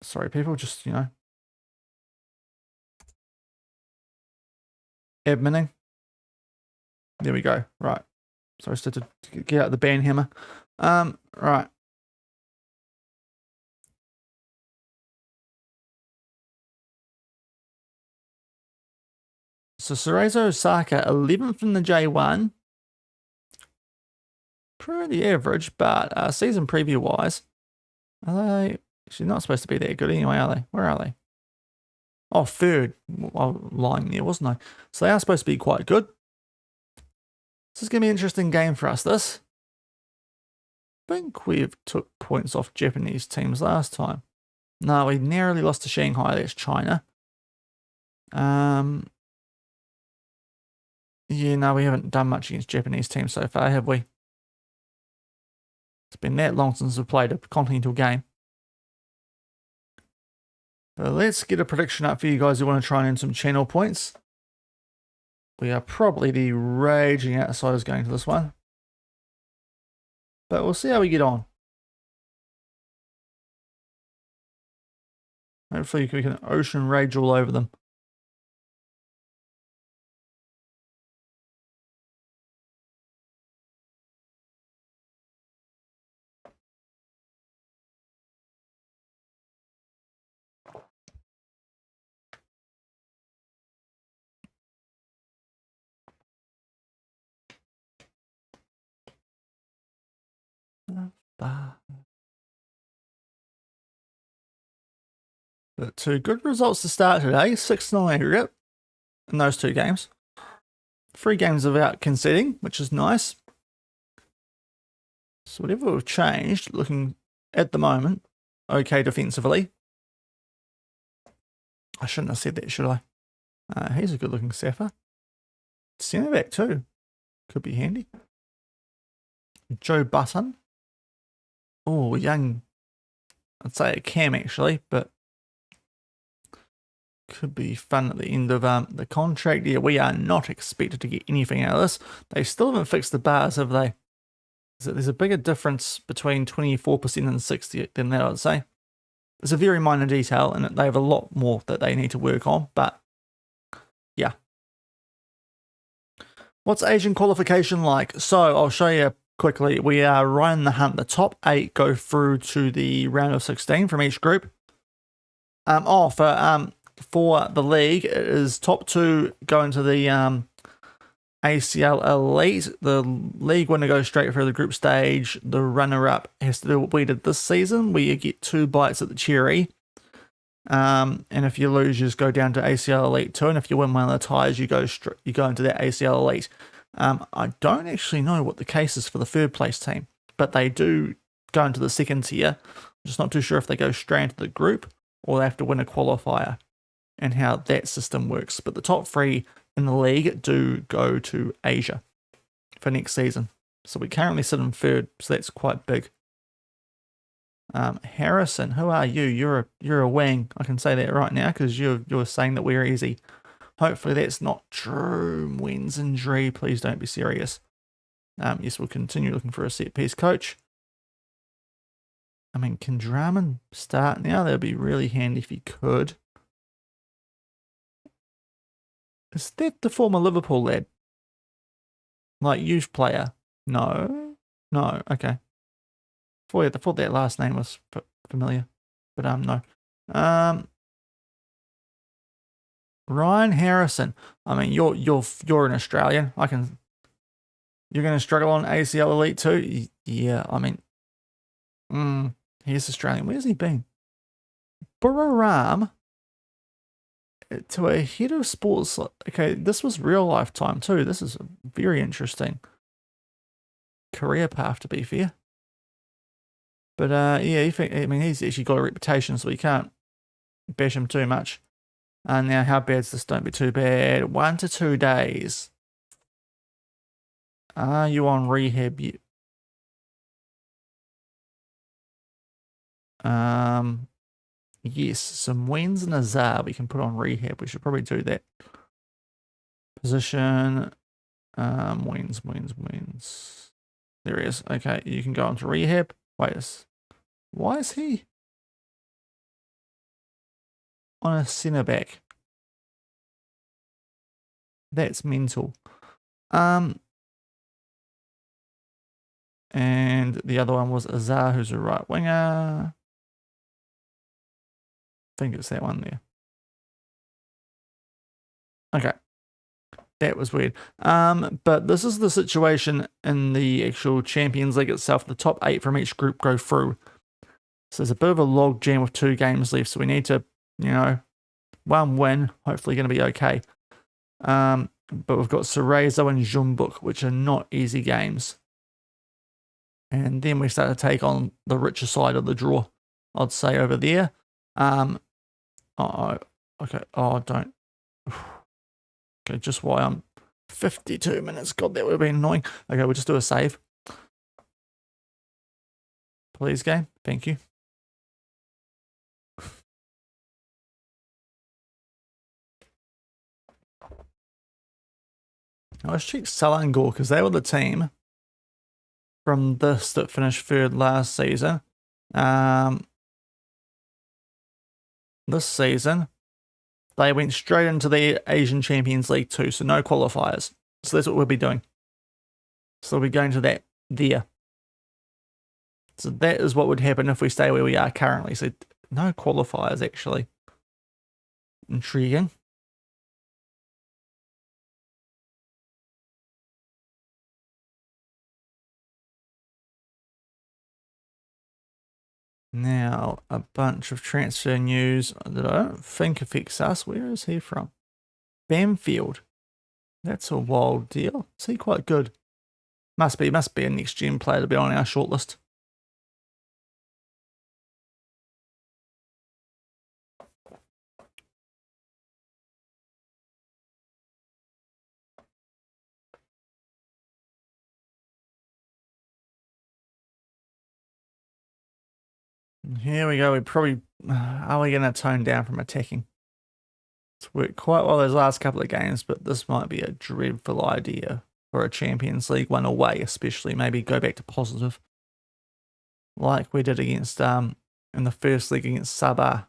Sorry, people, just, you know. Adminning. There we go. Right. So I started to get out the ban hammer. Right. So Cerezo Osaka, 11th in the J1. Pretty average, but season preview wise, are they actually not supposed to be that good anyway, are they? Where are they? Oh, 3rd. I was lying there, wasn't I? So they are supposed to be quite good. This is going to be an interesting game for us, this. I think we've took points off Japanese teams last time. No, we narrowly lost to Shanghai. That's China. Yeah, no, we haven't done much against Japanese teams so far, have we? It's been that long since we've played a continental game. But let's get a prediction up for you guys who want to try and earn some channel points. We are probably the raging outsiders going to this one. But we'll see how we get on. Hopefully we can ocean rage all over them. But 2 good results to start today. 6-0 aggregate in those 2 games. 3 games without conceding, which is nice. So whatever we've changed, looking at the moment, okay defensively. I shouldn't have said that, should I? He's a good looking Safa. Centre back too. Could be handy. Joe Button. Oh, young. I'd say a Cam actually, but could be fun at the end of the contract. Yeah, we are not expected to get anything out of this. They still haven't fixed the bars, have they? There's a bigger difference between 24% and 60% than that, I'd say. It's a very minor detail, and they have a lot more that they need to work on, but yeah. What's Asian qualification like? So I'll show you quickly. We are right in the hunt. The top 8 go through to the round of 16 from each group. For the league, it is top 2 going to the ACL Elite. The league winner goes straight through the group stage. The runner-up has to do what we did this season, where you get 2 bites at the cherry. And if you lose, you just go down to ACL Elite 2. And if you win one of the ties, you go into that ACL Elite. I don't actually know what the case is for the third place team, but they do go into the second tier. I'm just not too sure if they go straight into the group or they have to win a qualifier and how that system works. But the top 3 in the league do go to Asia for next season. So we currently sit in 3rd, so that's quite big. Harrison, who are you? You're a wing. I can say that right now because you're saying that we're easy. Hopefully that's not true. Wins injury. Please don't be serious. Yes, we'll continue looking for a set piece coach. I mean, can Draman start now? That'd be really handy if he could. Is that the former Liverpool lad? Like youth player? No. Okay. I thought that last name was familiar, but no. Ryan Harrison. I mean, you're an Australian. You're going to struggle on ACL Elite too. Yeah, I mean, he's Australian. Where's he been? Bararam to a head of sports. Okay, this was real life time too. This is very interesting career path, to be fair. But yeah, he's actually got a reputation, so we can't bash him too much. And now, how bad's this? Don't be too bad. 1 to 2 days. Are you on rehab yet? Yes, some wins and a Zar we can put on rehab. We should probably do that. Position, wins. There he is. Okay, you can go on to rehab. Wait, why is he on a centre back? That's mental. And the other one was Azar, who's a right winger. I think it's that one there. Okay. That was weird. But this is the situation in the actual Champions League itself. The top 8 from each group go through. So there's a bit of a log jam with 2 games left. So we need to, 1 win. Hopefully going to be okay. But we've got Cerezo and Jeonbuk, which are not easy games. And then we start to take on the richer side of the draw, I'd say, over there. Okay. Oh, don't. Okay, just why I'm 52 minutes. God, that would have been annoying. Okay, we'll just do a save. Please, game. Thank you. Now let's check Selangor because they were the team from this that finished 3rd last season. This season, they went straight into the Asian Champions League 2, so no qualifiers. So that's what we'll be doing. So we'll be going to that there. So that is what would happen if we stay where we are currently. So no qualifiers, actually. Intriguing. Now, a bunch of transfer news that I don't think affects us. Where is he from? Bamfield. That's a wild deal. Is he quite good? Must be a next gen player to be on our shortlist. Here we go. We probably are we going to tone down from attacking? It's worked quite well those last couple of games, but this might be a dreadful idea for a Champions League one away, especially. Maybe go back to positive, like we did against in the first league against Sabah.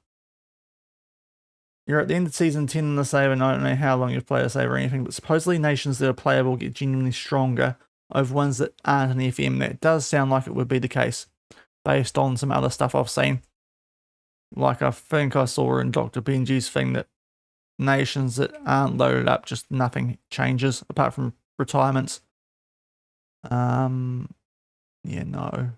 You're at the end of season 10 in the save, and I don't know how long you've played a save or anything, but supposedly nations that are playable get genuinely stronger over ones that aren't an FM. That does sound like it would be the case, based on some other stuff I've seen. Like I think I saw in Dr. Benji's thing that nations that aren't loaded up, just nothing changes apart from retirements. Yeah, no.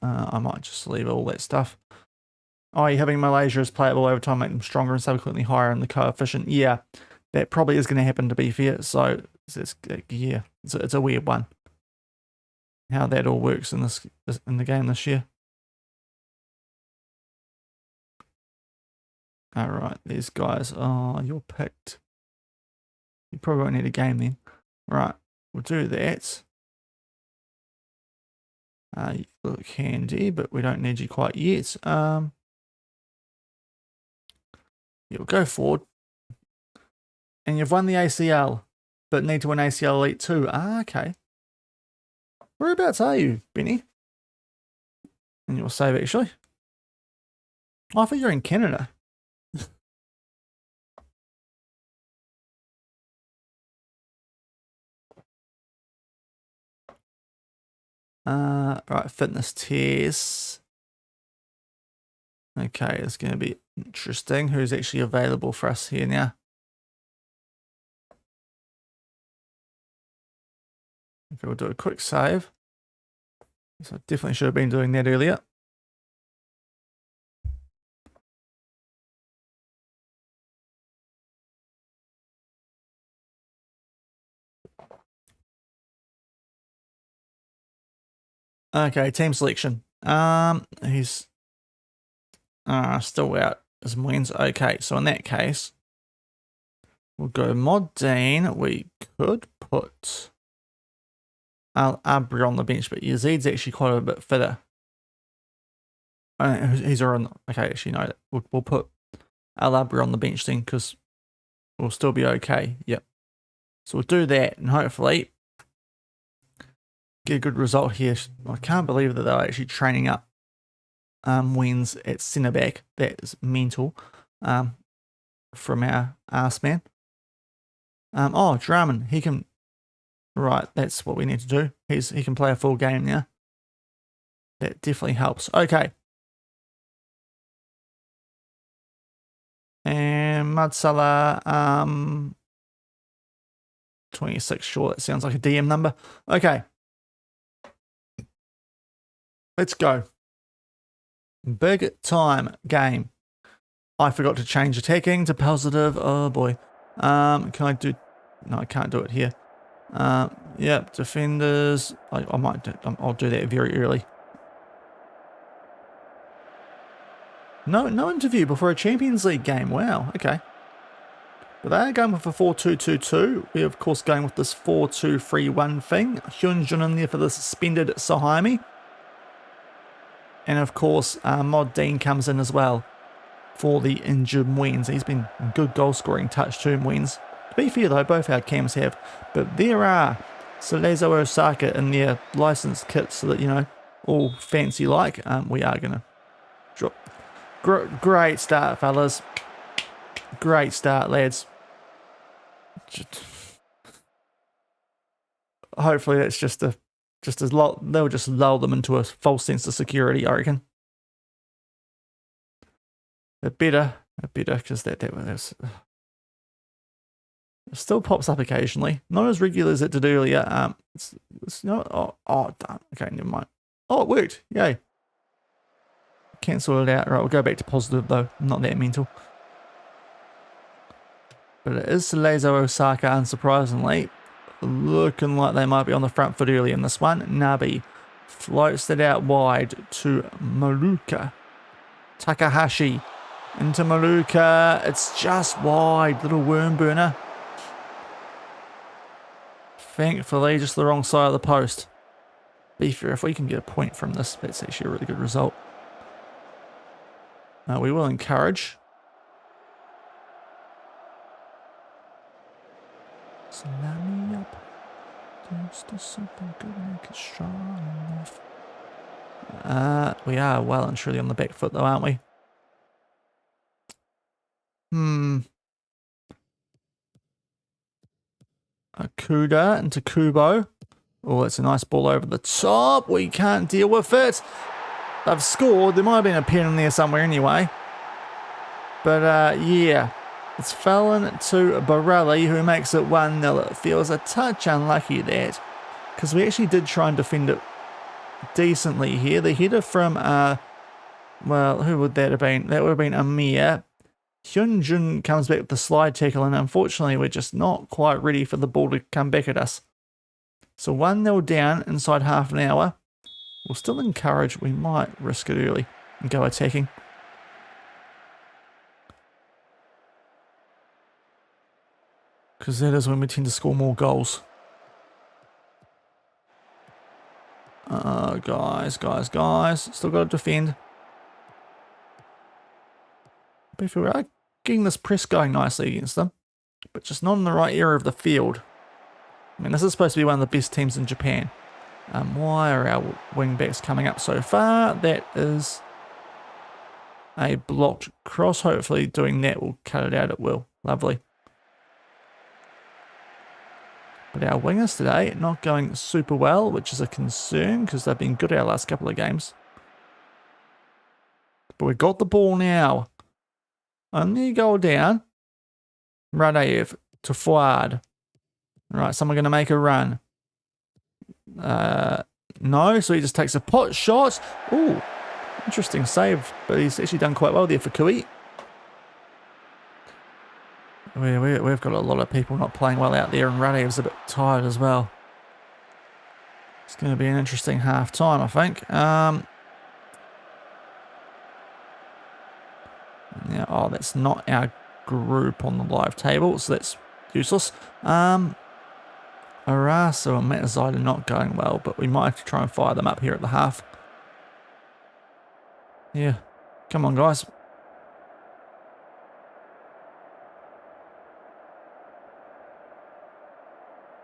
I might just leave all that stuff. Oh, you're having Malaysia as playable over time, make them stronger and subsequently higher in the coefficient. Yeah, that probably is going to happen, to be fair. So, yeah, it's a weird one. How that all works in the game this year. All right, these guys. Oh, you're picked. You probably won't need a game then. Right, we'll do that. You look handy, but we don't need you quite yet. Yeah, we'll go forward. And you've won the ACL, but need to win ACL Elite too. Ah, okay. Whereabouts are you, Benny? And you'll save actually. Oh, I thought you're in Canada. Right, fitness tests. Okay, it's going to be interesting. Who's actually available for us here now? Okay, we'll do a quick save. So I definitely should have been doing that earlier. Okay, team selection. He's still out as wins. Okay, so in that case, we'll go Mod Dean. We could put Abri on the bench, but Yazid's actually quite a bit fitter. He's already okay. Actually, no, we'll put Abri on the bench then because we'll still be okay. Yep. So we'll do that and hopefully get a good result here. I can't believe that they're actually training up wins at centre back. That is mental. From our arse man. Oh, Draman, he can. Right, that's what we need to do. He can play a full game now. That definitely helps. Okay. And Mudsala, 26, sure, that sounds like a DM number. Okay. Let's go. Big time game. I forgot to change attacking to positive. Oh boy. Can I do... No, I can't do it here. Yep, defenders. I might do, I'll do that very early. No interview before a Champions League game. Wow, okay. But they are going with a 4-2-2-2. We're of course going with this 4-2-3-1 thing. Hyunjin in there for the suspended Sahaimi. And of course, Mod Dean comes in as well for the injured wins. He's been good goal scoring touch to wins. To be fair though, both our cams have. But there are Cerezo Osaka in their licensed kits so that, you know, all fancy like. We are going to drop. Great start, fellas. Great start, lads. Hopefully that's they'll just lull them into a false sense of security, I reckon. It better, because that was... It still pops up occasionally. Not as regular as it did earlier. It's not... Oh, damn. Okay, never mind. Oh, it worked. Yay. Cancel it out. Right, we'll go back to positive, though. Not that mental. But it is Cerezo Osaka, unsurprisingly. Looking like they might be on the front foot early in this one. Nabi floats it out wide to Maluka. Takahashi into Maluka. It's just wide. Little worm burner. Thankfully, just the wrong side of the post. Be fair, if we can get a point from this, that's actually a really good result. We will encourage. So let me up. There's still something good, make it strong enough. We are well and truly on the back foot though, aren't we? Akuda into Kubo. Oh, it's a nice ball over the top. We can't deal with it. They've scored. There might have been a pen in there somewhere anyway. But, yeah. It's fallen to Borelli, who makes it 1-0. It feels a touch unlucky that, because we actually did try and defend it decently here. The header from, well, who would that have been? That would have been Amir. Hyunjun comes back with the slide tackle, and unfortunately we're just not quite ready for the ball to come back at us. So 1-0 down inside half an hour. We'll still encourage. We might risk it early and go attacking. Because that is when we tend to score more goals. Guys. Still got to defend. But if we are getting this press going nicely against them, but just not in the right area of the field. I mean, this is supposed to be one of the best teams in Japan. Why are our wing backs coming up so far? That is a blocked cross. Hopefully doing that will cut it out. It will. Lovely. But our wingers today not going super well, which is a concern because they've been good our last couple of games. But we've got the ball now. Only a goal down. Radev to Fuad. Right, someone going to make a run. No, so he just takes a pot shot. Ooh, interesting save, but he's actually done quite well there for Kui. We've got a lot of people not playing well out there, and Radev's a bit tired as well. It's going to be an interesting half time, I think. Yeah, oh, that's not our group on the live table, so that's useless. Araso and Matazide are not going well, but we might have to try and fire them up here at the half. Yeah, come on, guys.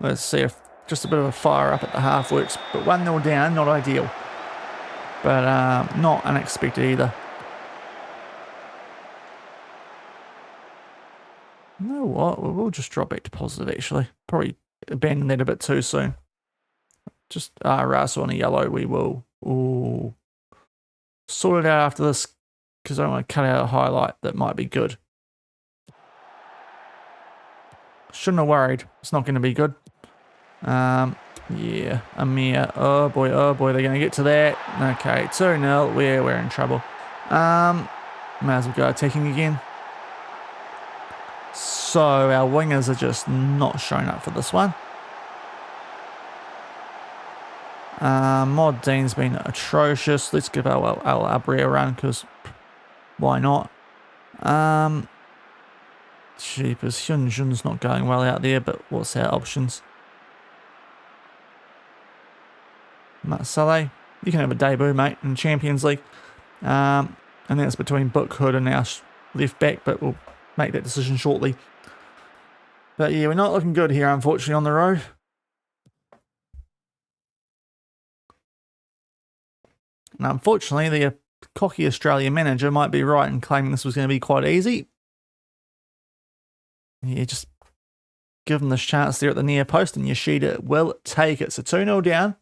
Let's see if just a bit of a fire up at the half works. But 1-0 down, not ideal. But not unexpected either. You know what? We'll just drop back to positive, actually. Probably abandon that a bit too soon. Just Raso on a yellow, we will. Ooh. Sort it out after this, because I want to cut out a highlight that might be good. Shouldn't have worried. It's not going to be good. Yeah, Amir. Oh boy, they're going to get to that. Okay, 2-0. We're in trouble. Might as well go attacking again. So our wingers are just not showing up for this one. Mod Dean's been atrocious. Let's give our Abri a run, because why not? Jeepers, Hyunjun's not going well out there, but what's our options? Saleh, you can have a debut, mate, in Champions League. And that's between Book Hood and our left back, but we'll make that decision shortly. But yeah, we're not looking good here, unfortunately, on the road. And unfortunately, the cocky Australian manager might be right in claiming this was going to be quite easy. Yeah, just give them this chance there at the near post, and Yoshida will take it. So 2-0 down.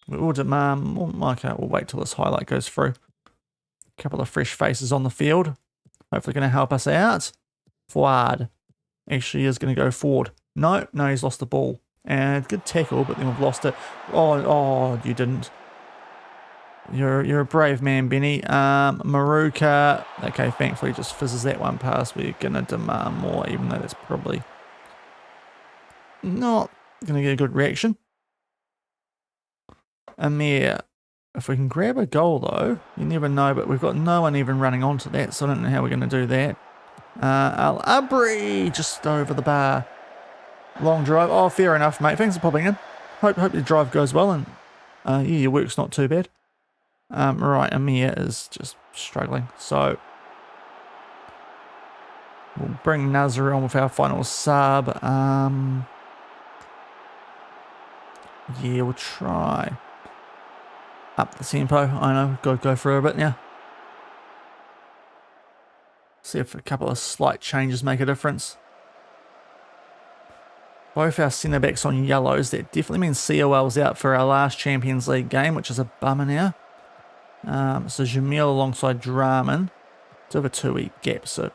We'll demand. Okay, we'll wait till this highlight goes through. A couple of fresh faces on the field. Hopefully going to help us out. Fuad actually is going to go forward. No, he's lost the ball. And good tackle, but then we've lost it. Oh, you didn't. You're a brave man, Benny. Maruka. Okay, thankfully just fizzes that one past. We're going to demand more, even though that's probably not going to get a good reaction. Amir. If we can grab a goal, though, you never know, but we've got no one even running onto that, so I don't know how we're going to do that. Al Abri just over the bar. Long drive. Oh, fair enough, mate. Thanks for popping in. Hope your drive goes well, and yeah, your work's not too bad. Right, Amir is just struggling, so we'll bring Nazar on with our final sub. Yeah, we'll try up the tempo. I know, go for a bit now. See if a couple of slight changes make a difference. Both our centre backs on yellows. That definitely means COL's out for our last Champions League game, which is a bummer now. So Jamil alongside Draman. It's over 2-week gap, so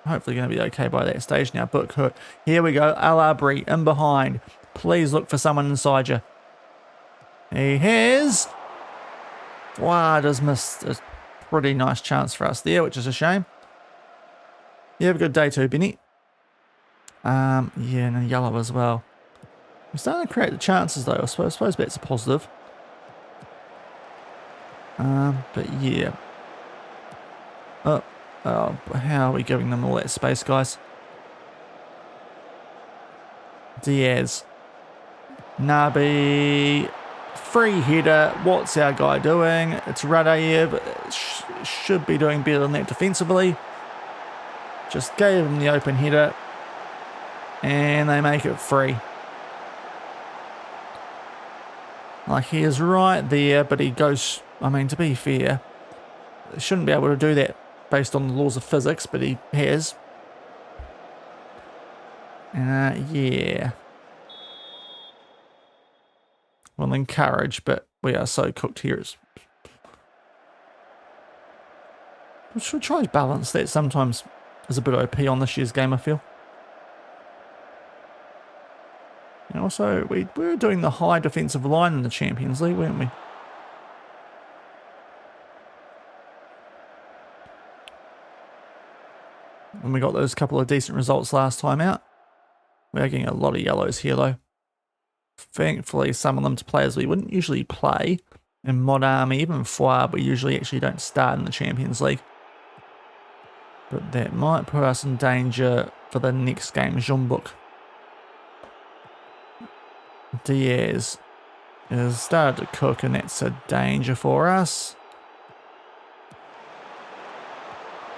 hopefully going to be okay by that stage now. Book Hood. Here we go. Al Abri in behind. Please look for someone inside you. He has. Wow, just missed a pretty nice chance for us there, which is a shame. You have a good day too, Benny. Yeah, and a yellow as well. We're starting to create the chances though. I suppose that's a positive. But yeah. Oh, how are we giving them all that space, guys? Diaz. Nabi. Free header. What's our guy doing? It's Radayev. Should be doing better than that defensively. Just gave him the open header. And they make it free. Like, he is right there, but he goes... I mean, to be fair, he shouldn't be able to do that based on the laws of physics, but he has. Yeah. We'll encourage, but we are so cooked here. We should try to balance that. Sometimes is a bit OP on this year's game, I feel. And also, we were doing the high defensive line in the Champions League, weren't we? And we got those couple of decent results last time out. We are getting a lot of yellows here, though. Thankfully, some of them to players we wouldn't usually play. In Mod Army, even Fouad, we usually actually don't start in the Champions League. But that might put us in danger for the next game, Jeonbuk. Diaz has started to cook, and that's a danger for us.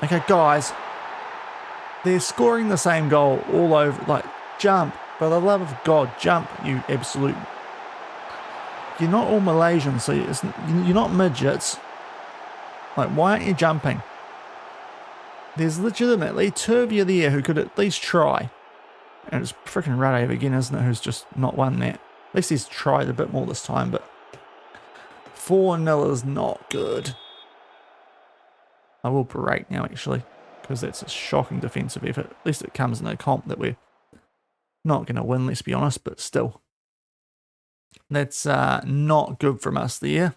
Okay, guys. They're scoring the same goal all over. Like, jump. For the love of God, jump, you absolute... You're not all Malaysians, so you're not midgets. Like, why aren't you jumping? There's legitimately two of you there who could at least try. And it's freaking Radev again, isn't it, who's just not won that. At least he's tried a bit more this time, but 4-0 is not good. I will berate now, actually, because that's a shocking defensive effort. At least it comes in a comp that we're not going to win, let's be honest, but still. That's not good from us there.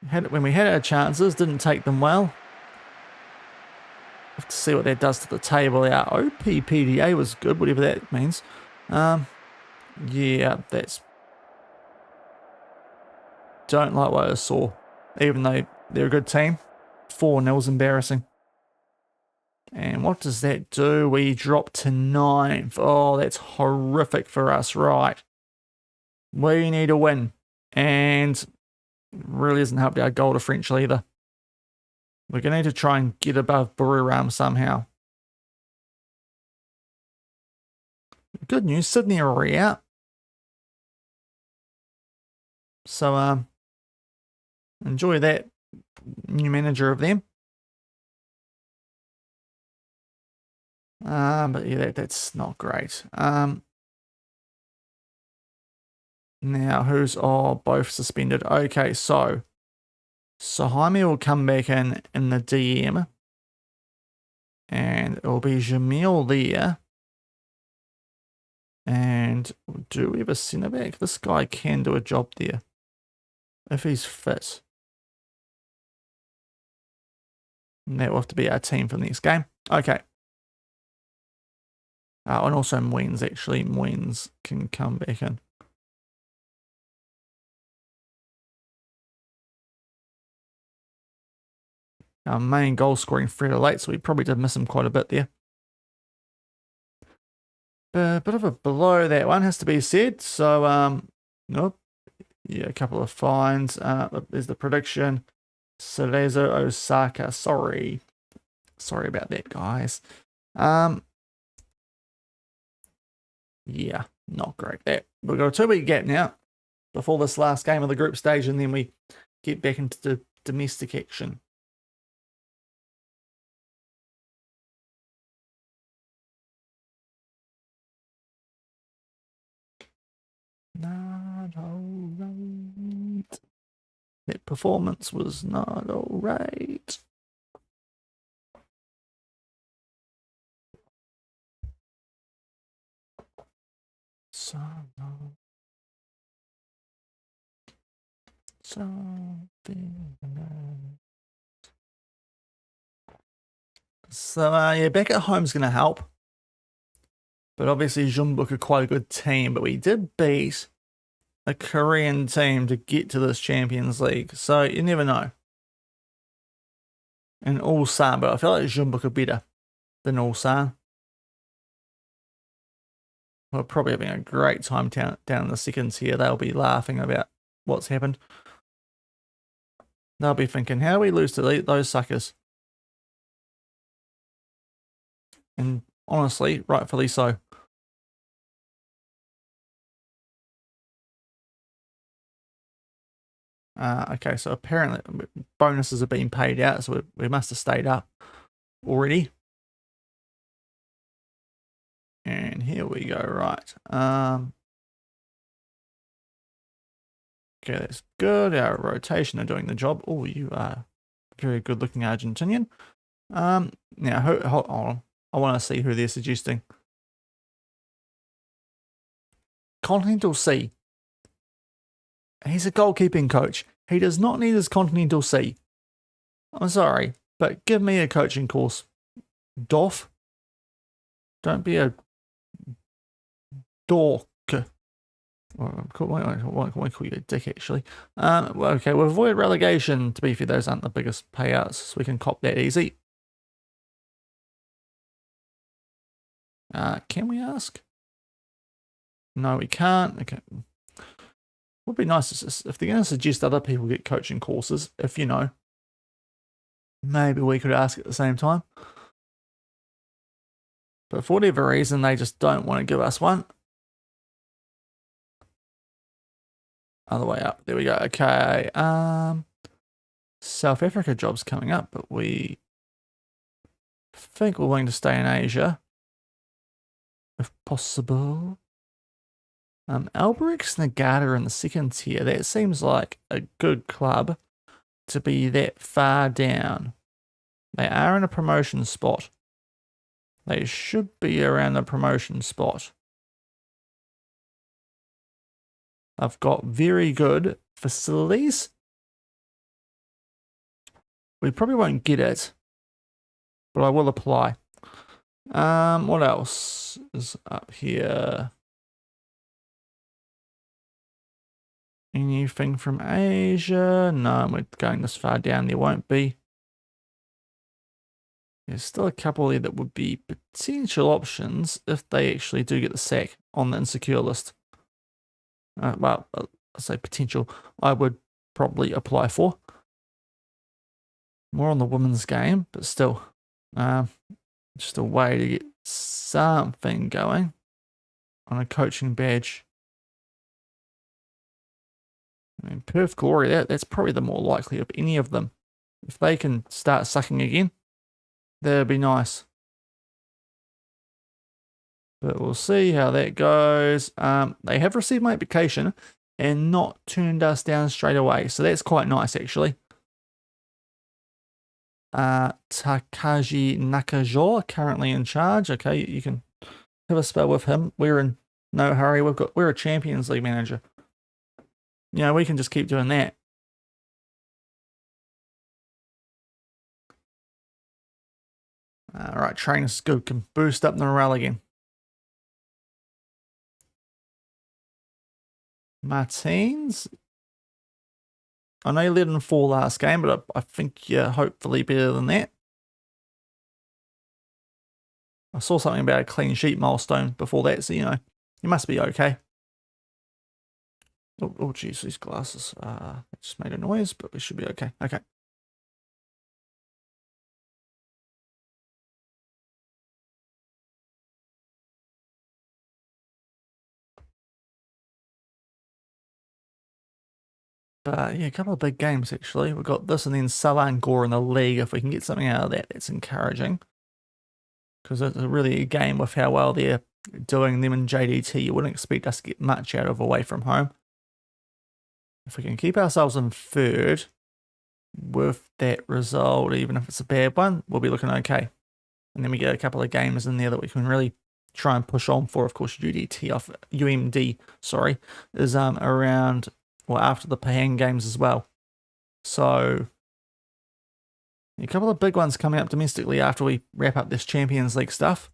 When we had our chances, didn't take them well. Have to see what that does to the table. Our OPPDA was good, whatever that means. Yeah, that's... Don't like what I saw. Even though they're a good team. 4-0's embarrassing. And what does that do? We drop to 9th. Oh, that's horrific for us, right? We need a win. And it really hasn't helped our goal differential either. We're going to need to try and get above Buriram somehow. Good news, Sydney are already out. So, enjoy that, new manager of them. But yeah, that's not great. Now, who's... Oh, both suspended. Okay, so Jaime will come back in the DM. And it'll be Jamil there. And do we have a centre back? This guy can do a job there. If he's fit. And that will have to be our team for the next game. Okay. And also Mwens, actually. Mwens can come back in. Our main goal scoring Fred Elite, so we probably did miss him quite a bit there. a bit of a blow, that one has to be said. So, nope. Yeah, a couple of fines. There's the prediction. Cerezo Osaka. Sorry about that, guys. Yeah, not great. We've got a 2-week gap now before this last game of the group stage, and then we get back into the domestic action. Not alright. That performance was not alright. So, yeah, back at home's going to help. But obviously, Jeonbuk are quite a good team. But we did beat a Korean team to get to this Champions League. So, you never know. And Ulsan, but I feel like Jeonbuk are better than Ulsan. We're probably having a great time down in the seconds here. They'll be laughing about what's happened. They'll be thinking, how do we lose to those suckers? And honestly, rightfully so. Okay, so apparently bonuses are being paid out, so we must have stayed up already. And here we go, right. Okay, that's good. Our rotation are doing the job. Oh, you are very good looking Argentinian. Now, hold on. I want to see who they're suggesting. Continental C. He's a goalkeeping coach. He does not need his Continental C. I'm sorry, but give me a coaching course. Doff. Don't be a dork. Why call you a dick, actually? Well, okay, we'll avoid relegation. To be fair, those aren't the biggest payouts, so we can cop that easy. Can we ask? No, we can't. Okay. Would be nice if they're going to suggest other people get coaching courses, if you know. Maybe we could ask at the same time. But for whatever reason, they just don't want to give us one. Other way up. There we go. Okay. South Africa job's coming up, but we think we're willing to stay in Asia, if possible. Alberic's Nagata in the second tier. That seems like a good club to be that far down. They are in a promotion spot. They should be around the promotion spot. I've got very good facilities. We probably won't get it, but I will apply. What else is up here? Anything from Asia? No, we're going this far down. There won't be. There's still a couple there that would be potential options if they actually do get the sack on the insecure list. Well, I say potential. I would probably apply for. More on the women's game, but still. Just a way to get something going on a coaching badge. I mean, Perth Glory, that's probably the more likely of any of them. If they can start sucking again, that'd be nice. But we'll see how that goes. They have received my application and not turned us down straight away. So that's quite nice, actually. Takaji Nakajo currently in charge. Okay, you can have a spell with him. We're in no hurry. We're a Champions League manager. You know, we can just keep doing that. All right, trainers good. Can boost up the morale again. Martins. I know you led in 4 last game, but I think you're hopefully better than that. I saw something about a clean sheet milestone before that, so, you know, you must be okay. Oh, geez, these glasses. It just made a noise, but we should be okay. Okay. But yeah, a couple of big games actually. We've got this and then Selangor in the league. If we can get something out of that, that's encouraging. Because it's really a game with how well they're doing them in JDT. You wouldn't expect us to get much out of away from home. If we can keep ourselves in third with that result, even if it's a bad one, we'll be looking okay. And then we get a couple of games in there that we can really try and push on for. Of course, UMD, sorry, is around, well, after the Pahang games as well. So a couple of big ones coming up domestically after we wrap up this Champions League stuff,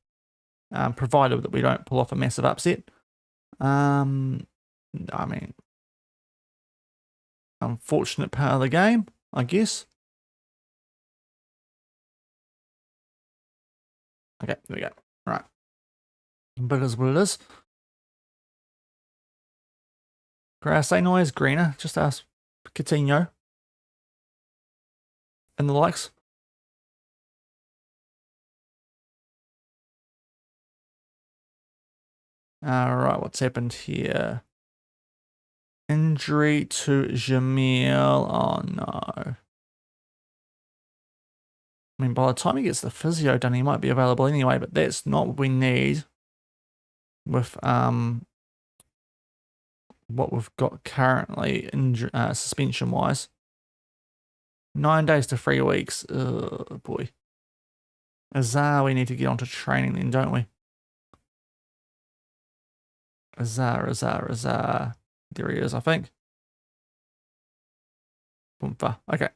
provided that we don't pull off a massive upset. I mean, unfortunate part of the game, I guess. Okay, there we go. Right. But as what it is. Grass ain't always greener. Just ask Coutinho and the likes. Alright, what's happened here? Injury to Jamil. Oh no. I mean, by the time he gets the physio done, he might be available anyway, but that's not what we need with what we've got currently suspension-wise. 9 days to 3 weeks. Oh boy. Azar, we need to get onto training then, don't we? Azar. There he is, I think. Boomfa. Okay.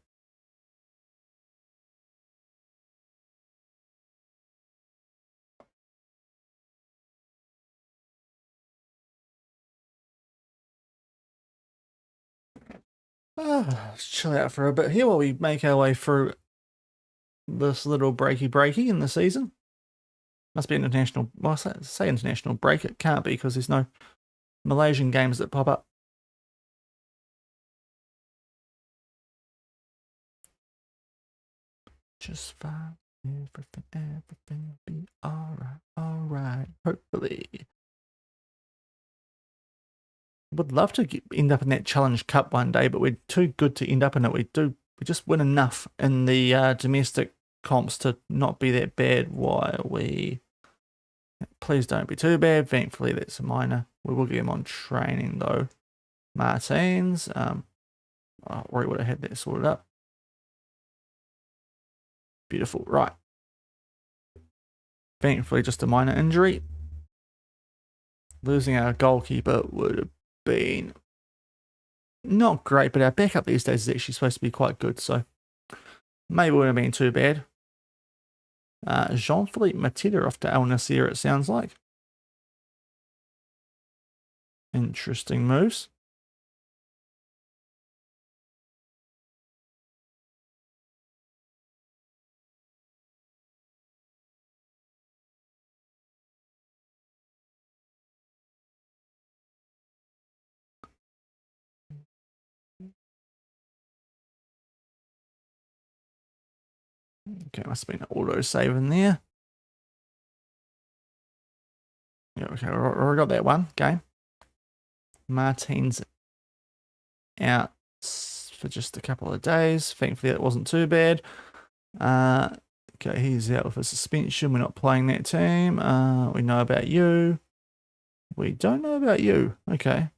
Let's chill out for a bit here while we make our way through this little breaky in the season. Must be an international, well, I say international break. It can't be because there's no Malaysian games that pop up. Just fine. Everything will be alright. Hopefully. Would love to end up in that Challenge Cup one day, but we're too good to end up in it. We just win enough in the domestic comps to not be that bad. Why are we? Please don't be too bad. Thankfully, that's a minor. We will get him on training though. Martins. Rory would have had that sorted up. Beautiful. Right. Thankfully, just a minor injury. Losing our goalkeeper would have been not great, but our backup these days is actually supposed to be quite good, so maybe it wouldn't have been too bad. Jean-Philippe Mateta off to Al Nassr, it sounds like. Interesting moves. Okay, must have been an auto save in there. Yeah, okay, we already got that one game. Martin's out for just a couple of days. Thankfully, that wasn't too bad. Okay, he's out with a suspension. We're not playing that team. We know about you. We don't know about you. Okay.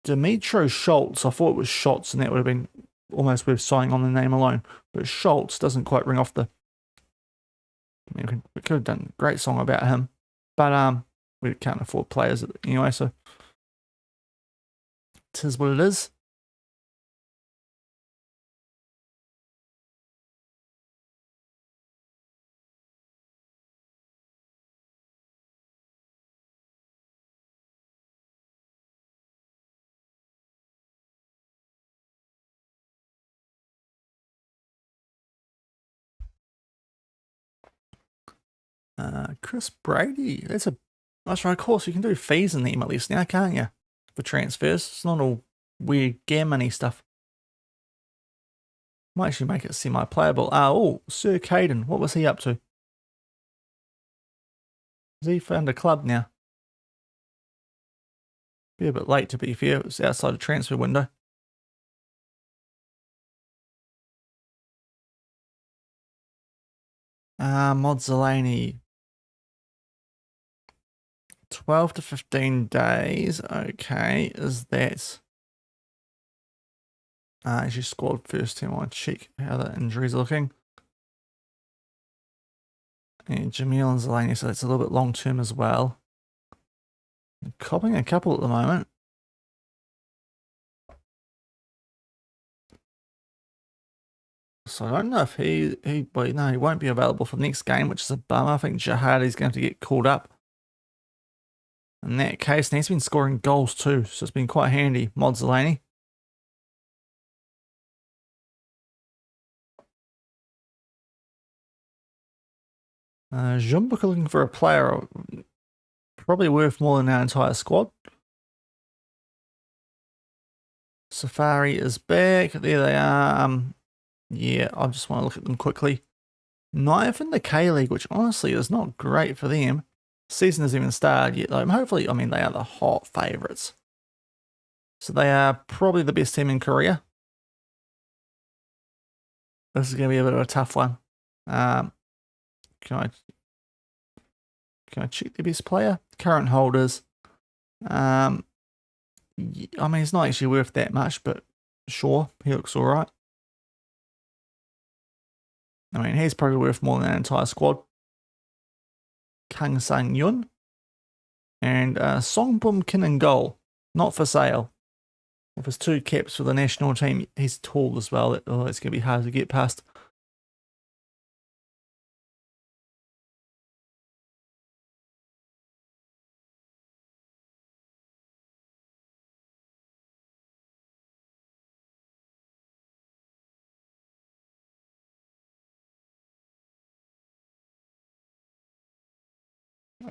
Dimitro Schultz. I thought it was Schultz, and that would have been almost worth signing on the name alone. But Schultz doesn't quite ring off the... I mean, we could have done a great song about him. But we can't afford players anyway, so... It is what it is. Chris Brady. That's right. Of course, you can do fees in the MLS now, can't you? For transfers. It's not all weird gear money stuff. Might actually make it semi-playable. Sir Caden. What was he up to? Has he found a club now? Be a bit late to be fair. It was outside the transfer window. Mozzolani. 12 to 15 days. Okay, is that... actually squad first team. I'll check how the injuries are looking. And Jamil and Zelania, so that's a little bit long term as well. I'm copping a couple at the moment. So I don't know if he won't be available for the next game, which is a bummer. I think Jihadi's going to get called up. In that case, and he's been scoring goals too, so it's been quite handy. Mozzolani. Jeonbuk are looking for a player probably worth more than our entire squad. Safari is back. There they are. Yeah, I just want to look at them quickly. 9th in the K-League, which honestly is not great for them. Season hasn't even started yet, though. Hopefully, they are the hot favourites. So they are probably the best team in Korea. This is going to be a bit of a tough one. Can I check the best player? Current holders. He's not actually worth that much, but sure, he looks all right. He's probably worth more than an entire squad. Kang Sang Yun and Songbum Kin and goal, not for sale. With his 2 caps for the national team, he's tall as well. It's going to be hard to get past.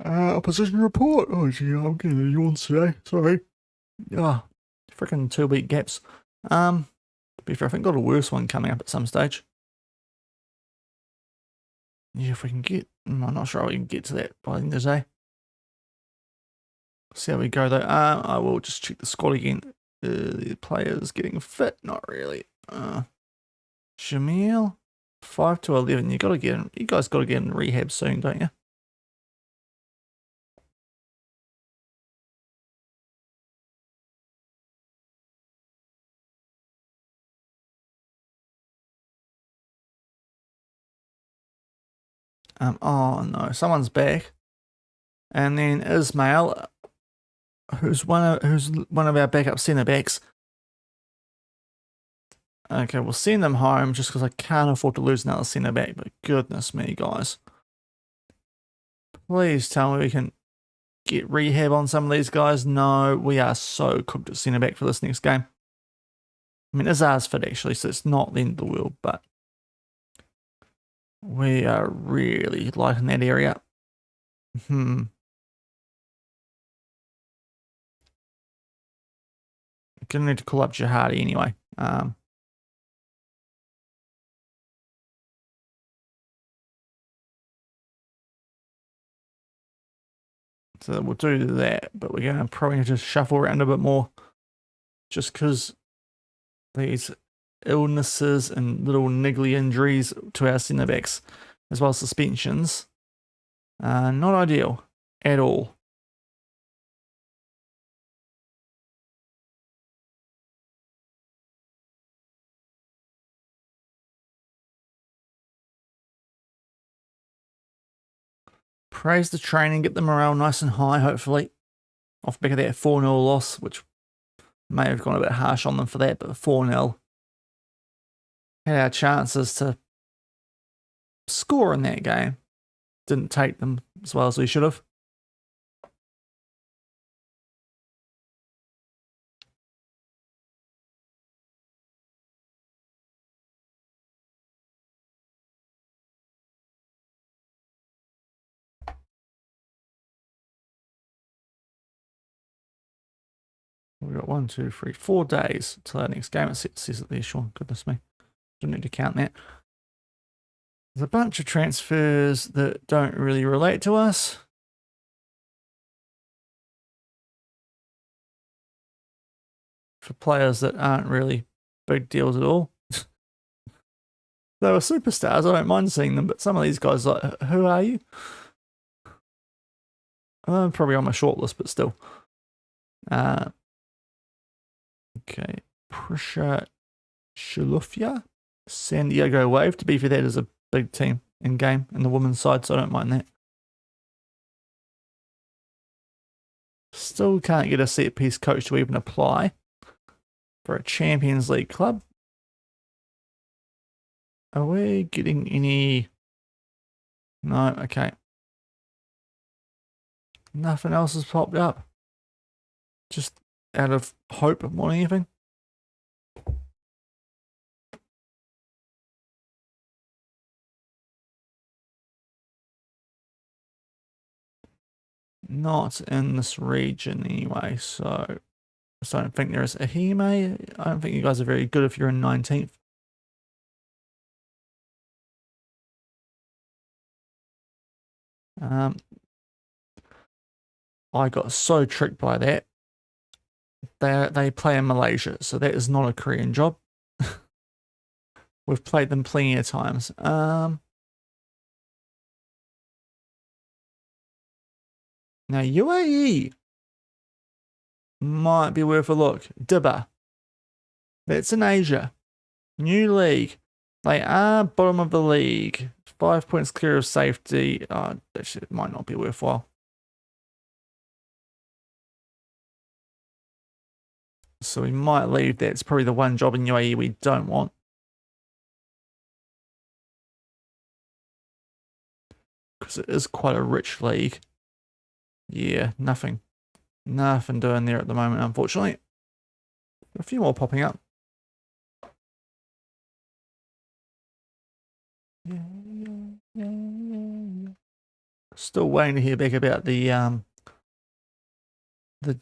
Opposition report. Oh, gee, I'm getting a yawn today. Sorry. Freaking 2 week gaps. To be fair, I think got a worse one coming up at some stage. Yeah, if we can get... I'm not sure we can get to that by the end of the day. See how we go, though. I will just check the squad again. The players getting fit? Not really. Shamil, 5 to 11. You guys got to get in rehab soon, don't you? Oh no, someone's back. And then Ismail, who's one of our backup centre backs. Okay, we'll send him home just because I can't afford to lose another centre back. But goodness me, guys, please tell me we can get rehab on some of these guys. No, we are so cooked at centre back for this next game. Azar's fit actually, so it's not the end of the world, but we are really light in that area. Gonna need to call up Jihadi anyway. So we'll do that, but we're going to probably just shuffle around a bit more just because these illnesses and little niggly injuries to our centre backs, as well as suspensions, not ideal at all. Praise the training, get the morale nice and high, hopefully. Off the back of that 4-0 loss, which may have gone a bit harsh on them for that, but 4-0. Had our chances to score in that game. Didn't take them as well as we should have. We've got 1, 2, 3, 4 days till our next game. It says it there, Shaun. Goodness me. Don't need to count that. There's a bunch of transfers that don't really relate to us. For players that aren't really big deals at all. They were superstars. I don't mind seeing them, but some of these guys, like, who are you? Probably on my shortlist, but still. Okay. Prussia Shilufia. San Diego Wave. To be fair, that is a big team in game in the women's side, so I don't mind that. Still can't get a set piece coach to even apply for a Champions League club. Are we getting any? No, okay. Nothing else has popped up. Just out of hope more than anything. Not in this region anyway, so I don't think there is a Hime. I don't think you guys are very good if you're in 19th. I got so tricked by that. They play in Malaysia, so that is not a Korean job. We've played them plenty of times. Now UAE might be worth a look. Dibba. That's in Asia. New league. They are bottom of the league. 5 points clear of safety. Actually, it might not be worthwhile. So we might leave that. It's probably the one job in UAE we don't want. Because it is quite a rich league. Yeah, nothing. Nothing doing there at the moment, unfortunately. A few more popping up. Still waiting to hear back about the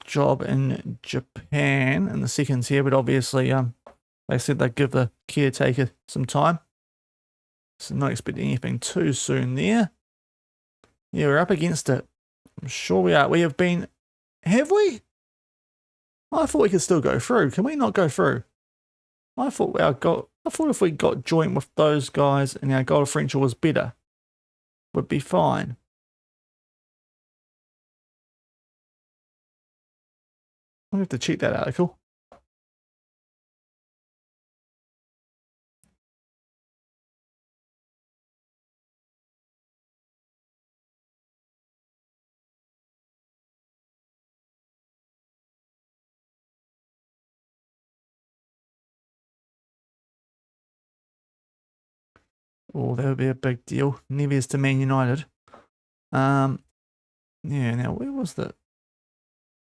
job in Japan in the seconds here, but obviously they said they'd give the caretaker some time. So not expecting anything too soon there. Yeah, we're up against it. I'm sure we are. We have been... Have we? I thought we could still go through. Can we not go through? I thought if we got joint with those guys and our goal differential was better, would be fine. I'm going to have to check that article. Oh, that would be a big deal. Neves to Man United. Yeah, now where was the...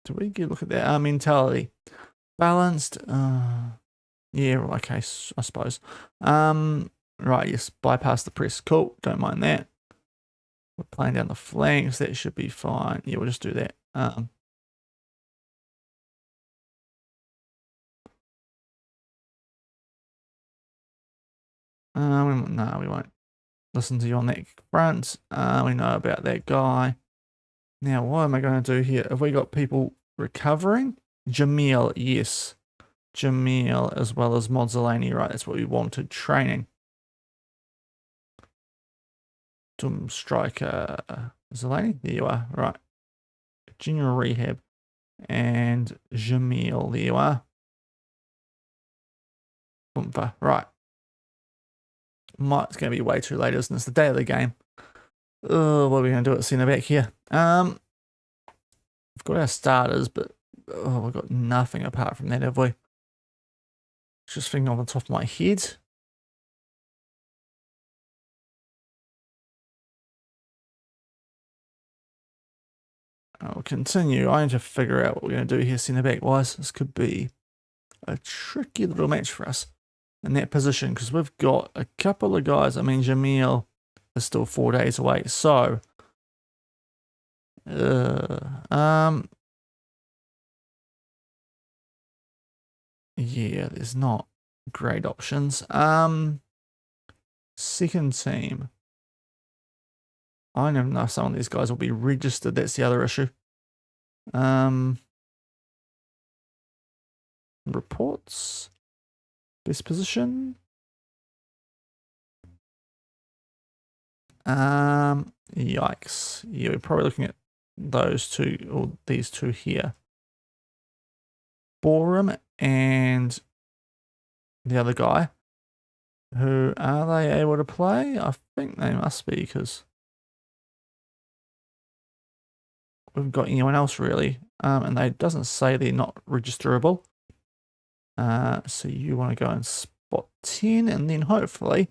Do we get a look at that? Mentality. Balanced. Yeah, okay, I suppose. Right, yes, bypass the press. Cool, don't mind that. We're playing down the flanks. That should be fine. Yeah, we'll just do that. No, we won't listen to you on that front. We know about that guy. Now, what am I going to do here? Have we got people recovering? Jamil, yes. Jamil as well as Mozzolani, right? That's what we wanted. Training. Striker. Zelani, there you are. Right. Junior rehab. And Jamil, there you are. Boompa. Right. It's going to be way too late, isn't it? It's the day of the game. Oh, what are we going to do at centre back here? We've got our starters, but we've got nothing apart from that, have we? Just thinking off the top of my head. I'll continue. I need to figure out what we're going to do here centre back wise. This could be a tricky little match for us in that position because we've got a couple of guys. I mean, Jamil is still 4 days away. So, Yeah, there's not great options. Second team. I don't know if some of these guys will be registered. That's the other issue. Reports. Best position. Yikes. Yeah, we're probably looking at those two, or these two here. Borum and the other guy. Who are they able to play? I think they must be, because we've got anyone else really. And they doesn't say they're not registerable. So you want to go in spot 10, and then hopefully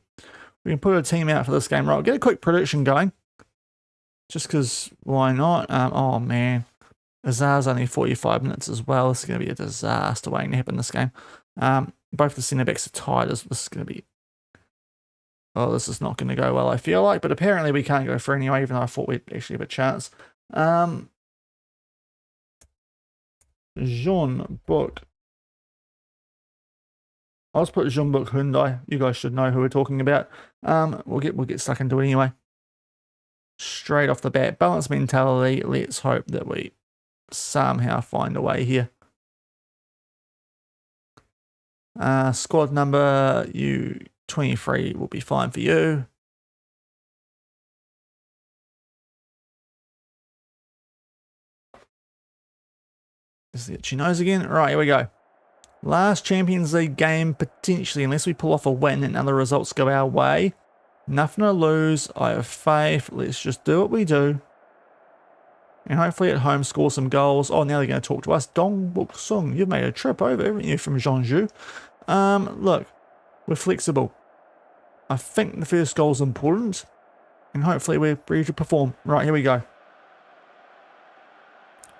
we can put a team out for this game. Right, I'll get a quick prediction going. Just because, why not? Oh man, Azar's only 45 minutes as well. This is going to be a disaster waiting to happen this game. Both the centre backs are tired. This is going to be... Oh, this is not going to go well, I feel like. But apparently we can't go for anyway, even though I thought we'd actually have a chance. Jeonbuk. I'll just put Jeonbuk Hyundai. You guys should know who we're talking about. We'll get stuck into it anyway. Straight off the bat, balanced mentality. Let's hope that we somehow find a way here. Squad number U23 will be fine for you. This is the itchy nose again. Right, here we go. Last Champions League game, potentially, unless we pull off a win and other results go our way. Nothing to lose. I have faith. Let's just do what we do. And hopefully at home score some goals. Oh, now they're going to talk to us. Dongbuk Sung, you've made a trip over, haven't you, from Jeonju? Look, we're flexible. I think the first goal's important. And hopefully we're ready to perform. Right, here we go.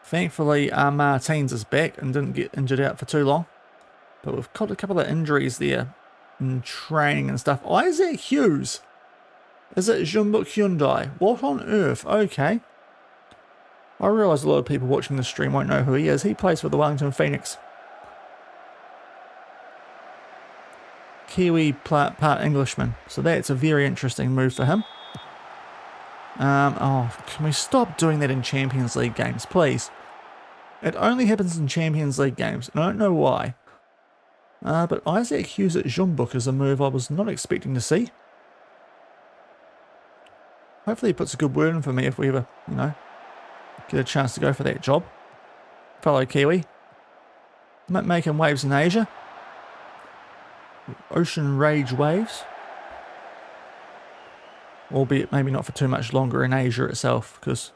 Thankfully, Martins is back and didn't get injured out for too long. But we've got a couple of injuries there in training and stuff. Isaac Hughes. Is it Jeonbuk Hyundai? What on earth? Okay. I realise a lot of people watching this stream won't know who he is. He plays for the Wellington Phoenix. Kiwi part Englishman. So that's a very interesting move for him. Oh, can we stop doing that in Champions League games, please? It only happens in Champions League games, and I don't know why. But Isaac Hughes at Jeonbuk is a move I was not expecting to see. Hopefully he puts a good word in for me if we ever, you know, get a chance to go for that job. Fellow Kiwi. Making waves in Asia. Ocean Rage waves. Albeit maybe not for too much longer in Asia itself, because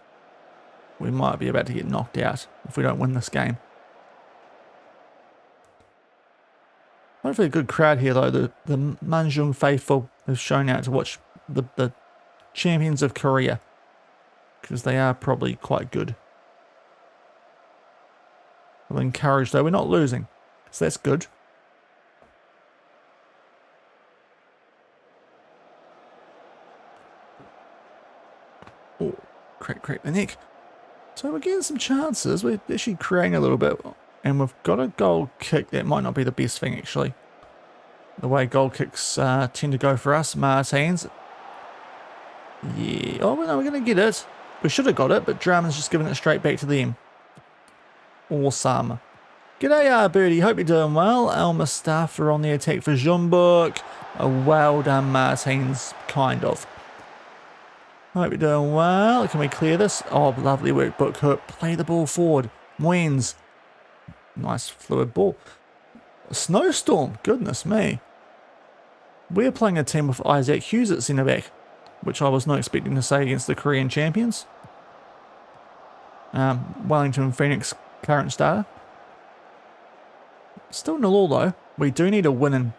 we might be about to get knocked out if we don't win this game. Hopefully a good crowd here though. The Manjung faithful have shown out to watch the champions of Korea, because they are probably quite good. Well encouraged though, we're not losing, so that's good. Oh, crack the neck. So we're getting some chances. We're actually creating a little bit, and we've got a goal kick. That might not be the best thing actually. The way goal kicks tend to go for us. Martins. Yeah, oh no, we're going to get it. We should have got it, but Drum's just giving it straight back to them. Awesome. G'day, Birdie. Hope you're doing well. El Mustafa on the attack for Jeonbuk. Well done, Martins, kind of. Hope you're doing well. Can we clear this? Oh, lovely work, Book Hook. Play the ball forward. Mwens. Nice fluid ball. Snowstorm. Goodness me. We're playing a team with Isaac Hughes at centre back, which I was not expecting to say against the Korean champions. Wellington Phoenix current starter. Still 0-0 though. We do need a win in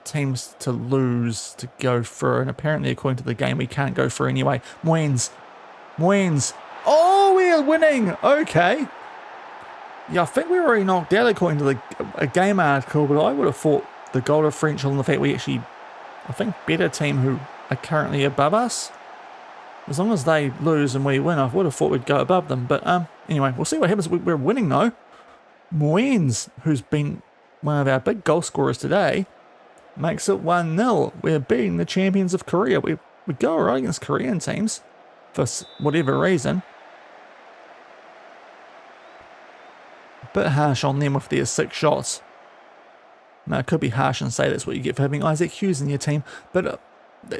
teams to lose to go through, and apparently according to the game we can't go through anyway. Mwens. Oh, we're winning. Okay. Yeah, I think we were already knocked out according to a game article, but I would have thought the goal differential and the fact we actually, I think, better team who are currently above us. As long as they lose and we win, I would have thought we'd go above them. But anyway, we'll see what happens. We're winning though. Mwens, who's been one of our big goal scorers today, makes it 1-0. We're beating the champions of Korea. We go alright against Korean teams for whatever reason. Bit harsh on them with their 6 shots. Now, it could be harsh and say that's what you get for having Isaac Hughes in your team, but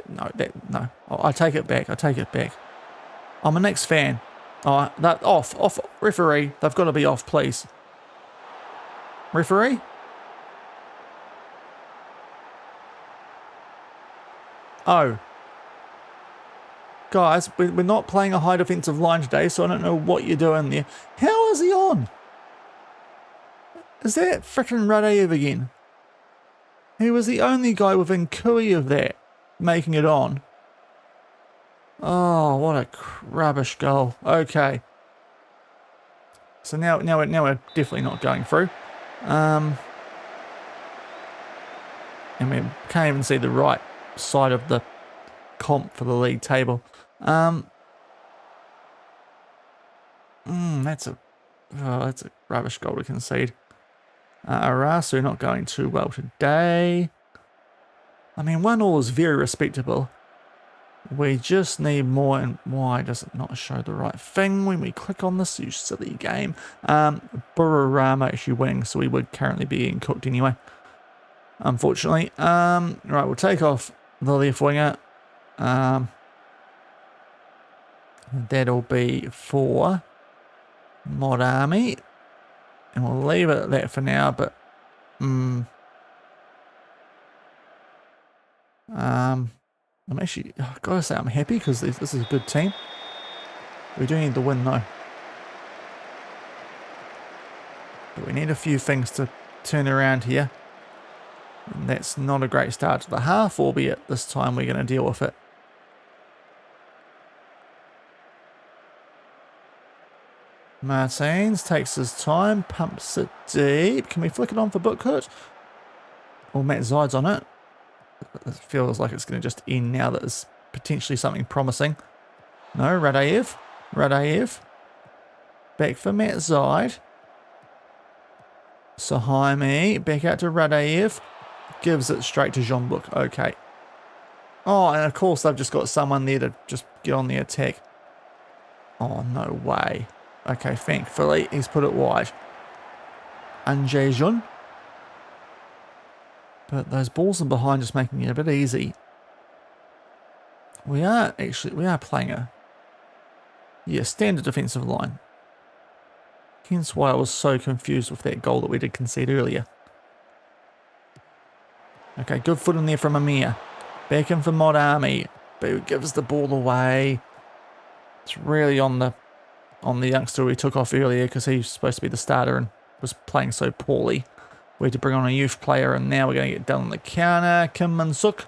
no. I take it back. I take it back. I'm a Knicks fan. Oh, that off. Referee, they've got to be off, please. Referee? Oh. Guys, we're not playing a high defensive line today, so I don't know what you're doing there. How is he on? Is that frickin' Radeyev again? He was the only guy within Kui of that making it on. Oh, what a rubbish goal. Okay. So now we're definitely not going through. And we can't even see the right side of the comp for the league table. That's a rubbish goal to concede. Arasu not going too well today. I mean, 1-1 is very respectable. We just need more. And why does it not show the right thing when we click on this, you silly game? Bururama actually winning, so we would currently be getting cooked anyway, unfortunately. Right, we'll take off the left winger. That'll be for Modami. And we'll leave it at that for now, but I'm actually, I've got to say I'm happy because this is a good team. We do need the win though. But we need a few things to turn around here. And that's not a great start to the half, albeit this time we're going to deal with it. Martins takes his time, pumps it deep. Can we flick it on for Bookhut? Or Matt Zide's on it. It feels like it's going to just end now that there's potentially something promising. No, Radeyev. Back for Matt Zide. Sahaimi, back out to Radeyev. Gives it straight to Jeonbuk. Okay. Oh, and of course they've just got someone there to just get on the attack. Oh, no way. Okay, thankfully, he's put it wide. Anjejun. But those balls in behind just making it a bit easy. We are playing a standard defensive line. Hence why I was so confused with that goal that we did concede earlier. Okay, good foot in there from Amir. Back in for Modami. But who gives the ball away? It's really on the youngster we took off earlier because he's supposed to be the starter and was playing so poorly. We had to bring on a youth player and now we're going to get done on the counter. Kim Min-suk.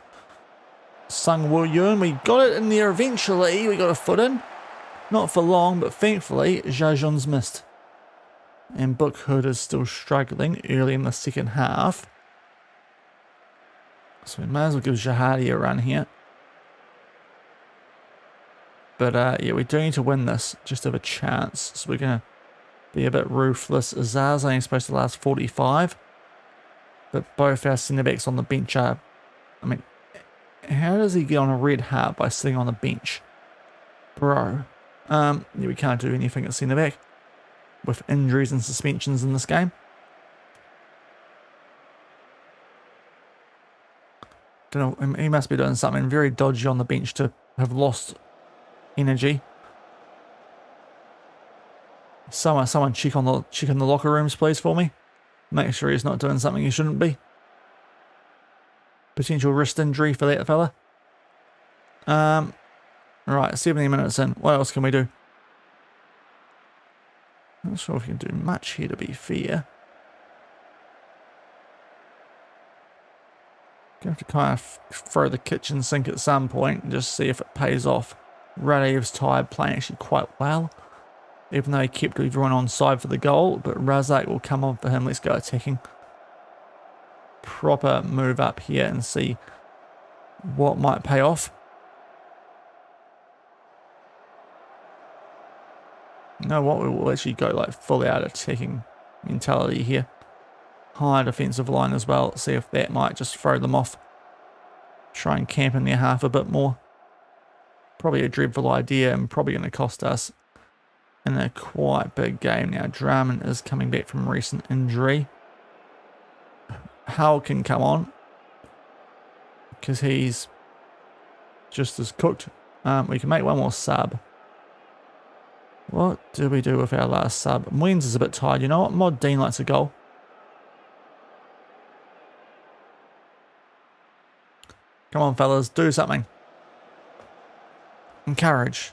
Sung Woo Yoon. We got it in there eventually. We got a foot in. Not for long, but thankfully Jajun's missed. And Bookhut is still struggling early in the second half. So we may as well give Jahadi a run here. But yeah, we do need to win this just to have a chance. So we're going to be a bit ruthless. Azar's only supposed to last 45. But both our centre backs on the bench are... I mean, how does he get on a red heart by sitting on the bench? Bro. Yeah, we can't do anything at centre back with injuries and suspensions in this game. Don't know, he must be doing something very dodgy on the bench to have lost energy. Someone check in the locker rooms, please, for me. Make sure he's not doing something he shouldn't be. Potential wrist injury for that fella. Right, 70 minutes in. What else can we do? I'm not sure if we can do much here, to be fair. Gonna have to kind of throw the kitchen sink at some point and just see if it pays off. Radayev's tired, playing actually quite well, even though he kept everyone on side for the goal, but Razak will come on for him. Let's go attacking. Proper move up here and see what might pay off. You know what, we will actually go like full out attacking mentality here. high defensive line as well. See if that might just throw them off. Try and camp in their half a bit more. Probably a dreadful idea and probably going to cost us in a quite big game now. Drummond is coming back from recent injury. Howell can come on because he's just as cooked. We can make one more sub. What do we do with our last sub? Wins is a bit tired. You know what? Mod Dean likes a goal. Come on, fellas. Do something. Encourage.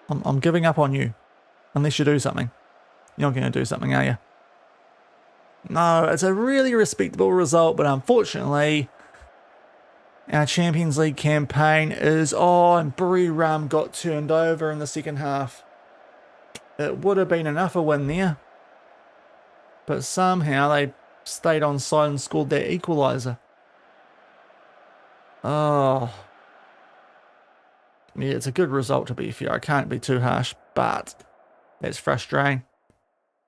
I'm giving up on you. Unless you do something. You're not going to do something, are you? No, it's a really respectable result, but unfortunately, our Champions League campaign is... Oh, and Buriram got turned over in the second half. It would have been enough a win there. But somehow they stayed on side and scored their equaliser. Oh... Yeah, it's a good result to be fair. I can't be too harsh, but that's frustrating.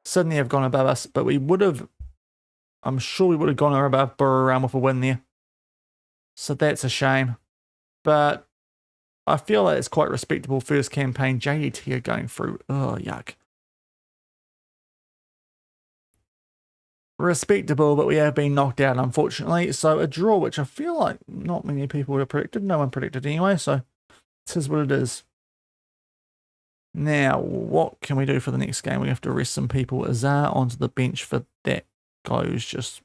Sydney have gone above us, but we would have... I'm sure we would have gone above Buriram with a win there. So that's a shame. But I feel like it's quite respectable first campaign. JDT are going through. Oh, yuck. Respectable, but we have been knocked out, unfortunately. So a draw, which I feel like not many people would have predicted. No one predicted anyway, so... This is what it is. Now, what can we do for the next game? We have to rest some people. Azar onto the bench for that guy who's just...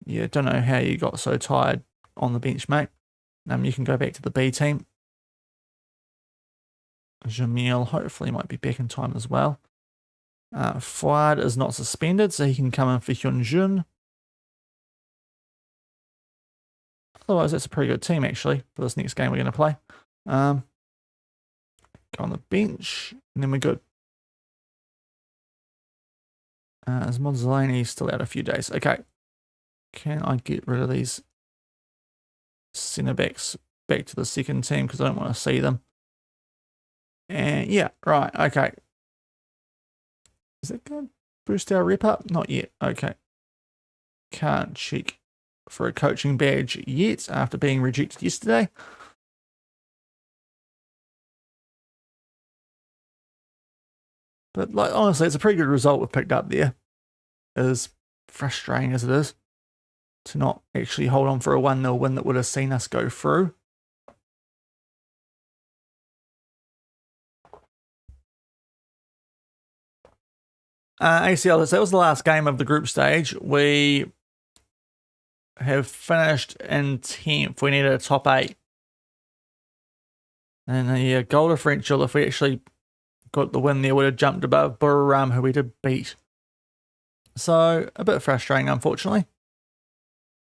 Yeah, don't know how you got so tired on the bench, mate. You can go back to the B team. Jamil hopefully might be back in time as well. Fuad is not suspended, so he can come in for Hyunjun. Otherwise, that's a pretty good team, actually, for this next game we're going to play. Go on the bench, and then we're good. Is Mozzolani still out a few days? Okay. Can I get rid of these centre backs back to the second team because I don't want to see them? And yeah, right, okay. Is that going to boost our rep up? Not yet. Okay. Can't check for a coaching badge yet after being rejected yesterday. But like honestly, it's a pretty good result we've picked up there. As frustrating as it is to not actually hold on for a 1-0 win that would have seen us go through. ACL, that was the last game of the group stage. We have finished in 10th. We needed a top 8. And the goal differential, if we actually got the win there, would have jumped above Buriram, who we did beat. So, a bit frustrating, unfortunately.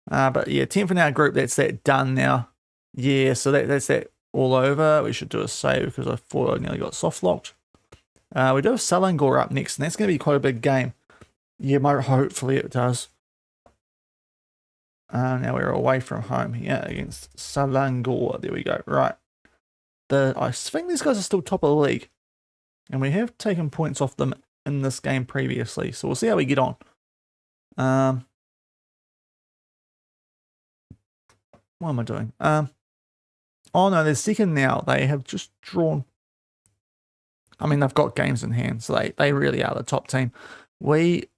But yeah, 10th in our group, that's that done now. Yeah, so that's that all over. We should do a save because I thought I nearly got soft locked. We do have Selangor up next, and that's going to be quite a big game. Yeah, hopefully it does. Now we're away from home here against Selangor. There we go. Right. I think these guys are still top of the league. And we have taken points off them in this game previously. So we'll see how we get on. What am I doing? Oh no, they're second now. They have just drawn. I mean, they've got games in hand. So they really are the top team. We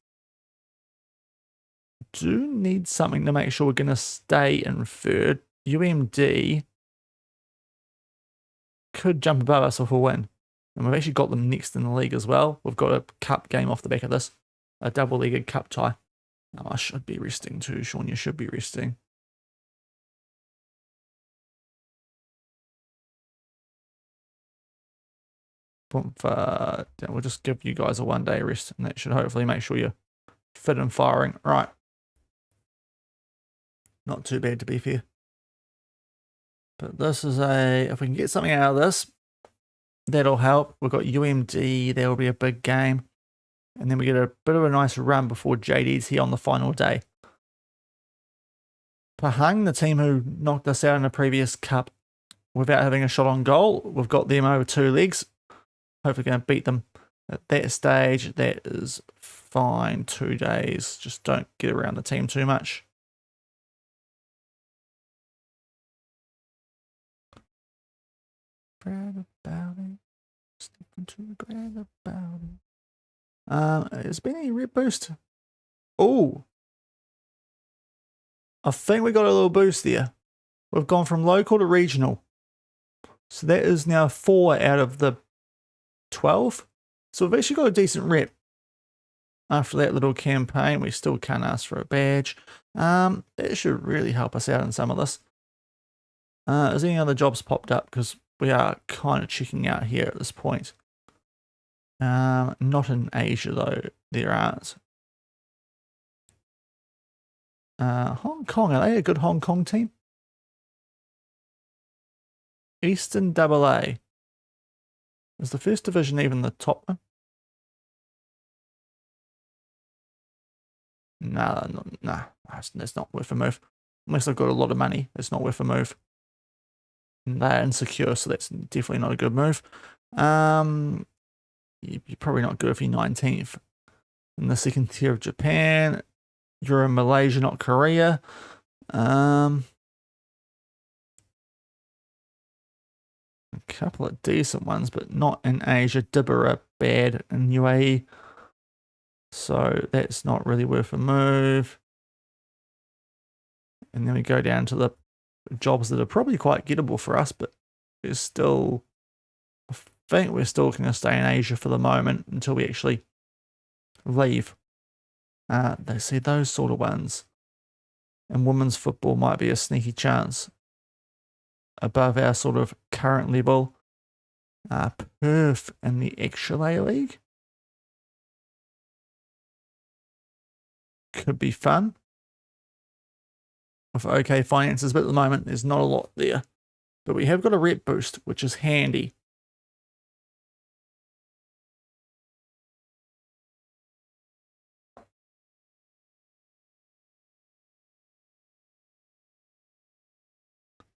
do need something to make sure we're going to stay in third. UMD could jump above us with a win. And we've actually got them next in the league as well. We've got a cup game off the back of this. A double-legged cup tie. Oh, I should be resting too, Shaun. You should be resting. We'll just give you guys a 1-day rest. And that should hopefully make sure you're fit and firing. Right. Not too bad, to be fair. But this is if we can get something out of this, that'll help. We've got UMD. There will be a big game. And then we get a bit of a nice run before JD's here on the final day. Pahang, the team who knocked us out in the previous cup without having a shot on goal. We've got them over 2 legs. Hopefully going to beat them At that stage, that is fine. 2 days. Just don't get around the team too much. Brag about it. Sticking to brag about it. Has been any rep boost? Oh, I think we got a little boost there. We've gone from local to regional. So that is now 4 out of the 12. So we've actually got a decent rep. After that little campaign, we still can't ask for a badge. It should really help us out in some of this. Has any other jobs popped up? Because we are kind of checking out here at this point. Not in Asia though, there aren't. Hong Kong, are they a good Hong Kong team? Eastern AA. Is the first division even the top one? Nah, that's not worth a move. Unless I've got a lot of money, it's not worth a move. And they're insecure, so that's definitely not a good move. You're probably not good if you're 19th. In the second tier of Japan, you're in Malaysia, not Korea. A couple of decent ones, but not in Asia. Dibba bad in UAE. So that's not really worth a move. And then we go down to the jobs that are probably quite gettable for us, but we're still, I think we're still going to stay in Asia for the moment until we actually leave. They see those sort of ones. And women's football might be a sneaky chance above our sort of current level. Perth in the ACL Elite could be fun with okay finances, but at the moment there's not a lot there. But we have got a rep boost, which is handy.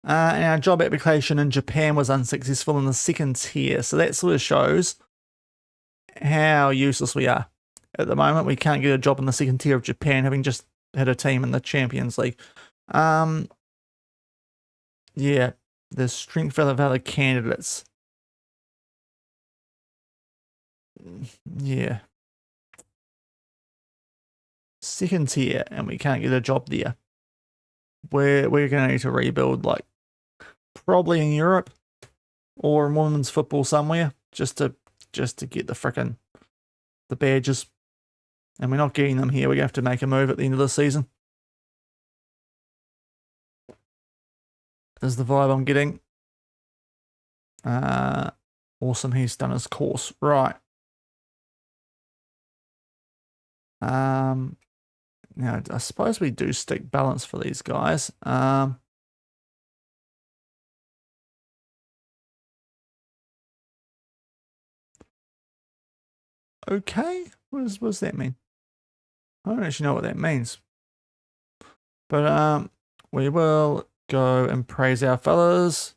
And our job application in Japan was unsuccessful in the second tier. So that sort of shows how useless we are. At the moment, we can't get a job in the second tier of Japan, having just had a team in the Champions League. Yeah, the strength of other candidates. Yeah. Second tier, and we can't get a job there. We're going to need to rebuild, like, probably in Europe or in women's football somewhere, just to get the badges. And we're not getting them here. We're going to have to make a move at the end of the season. Is the vibe I'm getting. Awesome, he's done his course. Right. Now, I suppose we do stick balance for these guys. Okay, what does that mean? I don't actually know what that means. But we will go and praise our fellas.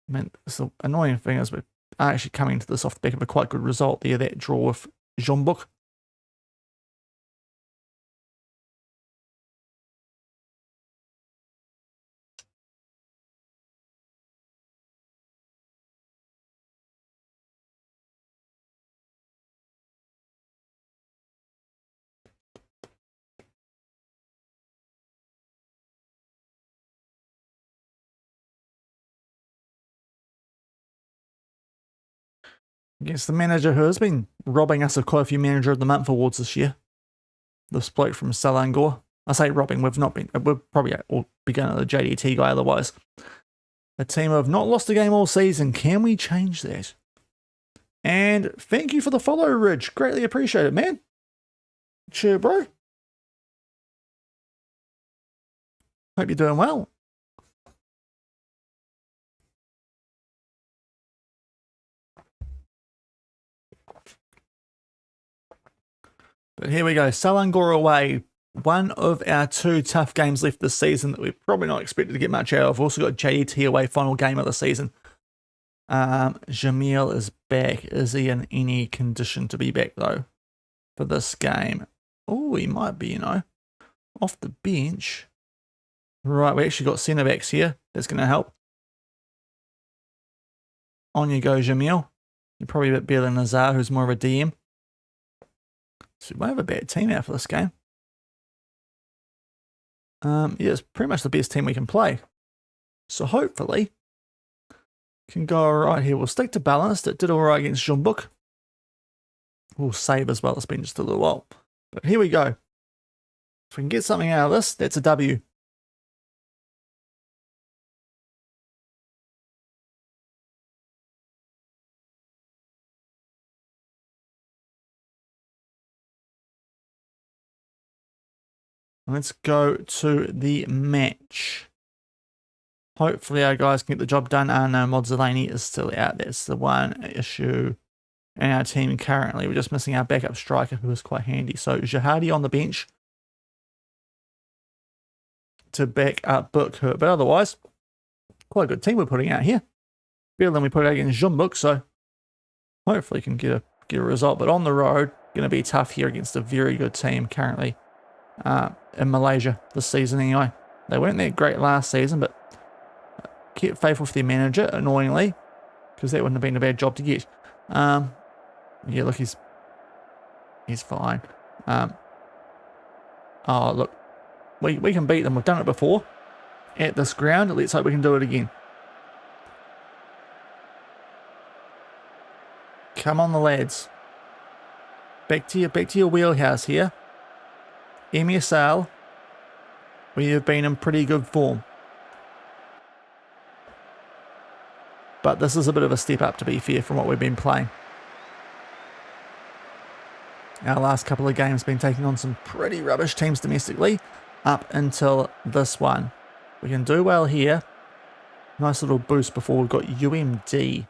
I mean, the annoying thing is we're actually coming to this off the back of a quite good result there, that draw with Jeonbuk. Against the manager who has been robbing us of quite a few Manager of the Month awards this year. This bloke from Selangor. I say robbing, we've probably all begun at the JDT guy otherwise. A team have not lost a game all season. Can we change that? And thank you for the follow, Ridge. Greatly appreciate it, man. Cheer, bro. Hope you're doing well. But here we go. Selangor away. One of our 2 tough games left this season that we're probably not expected to get much out of. We've also got JDT away, final game of the season. Jamil is back. Is he in any condition to be back though for this game? Oh, he might be, you know, off the bench. Right, we actually got centre backs here. That's going to help. On you go, Jamil. You're probably a bit better than Nazar, who's more of a DM. So we won't have a bad team out for this game. Yeah, it's pretty much the best team we can play. So hopefully, can go alright here. We'll stick to balanced. It did alright against Jeonbuk. We'll save as well. It's been just a little while. But here we go. If we can get something out of this, that's a W. Let's go to the match. Hopefully our guys can get the job done. No, Mozzolani is still out. That's the one issue in our team currently. We're just missing our backup striker, who is quite handy. So Jihadi on the bench to back up Bookhurt. But otherwise, quite a good team we're putting out here. Better than we put out against Jeonbuk, so hopefully we can get a result. But on the road, going to be tough here against a very good team currently in Malaysia this season anyway. They weren't that great last season, but kept faithful with their manager, annoyingly, because that wouldn't have been a bad job to get. Yeah, look, he's fine. Oh, look, we can beat them. We've done it before at this ground. Let's hope we can do it again. Come on, the lads. Back to your wheelhouse here. MSL, we have been in pretty good form. But this is a bit of a step up, to be fair, from what we've been playing. Our last couple of games have been taking on some pretty rubbish teams domestically, up until this one. We can do well here. Nice little boost before we've got UMD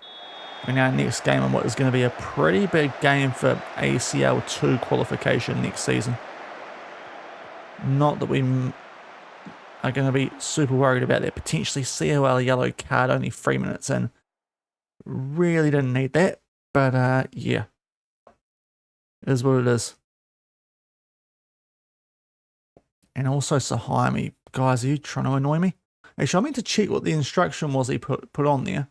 in our next game, and what is going to be a pretty big game for ACL 2 qualification next season. Not that we are going to be super worried about that. Potentially COL yellow card, only 3 minutes in. Really didn't need that, but yeah. It is what it is. And also Sahaimi. Guys, are you trying to annoy me? Actually, I meant to check what the instruction was he put on there.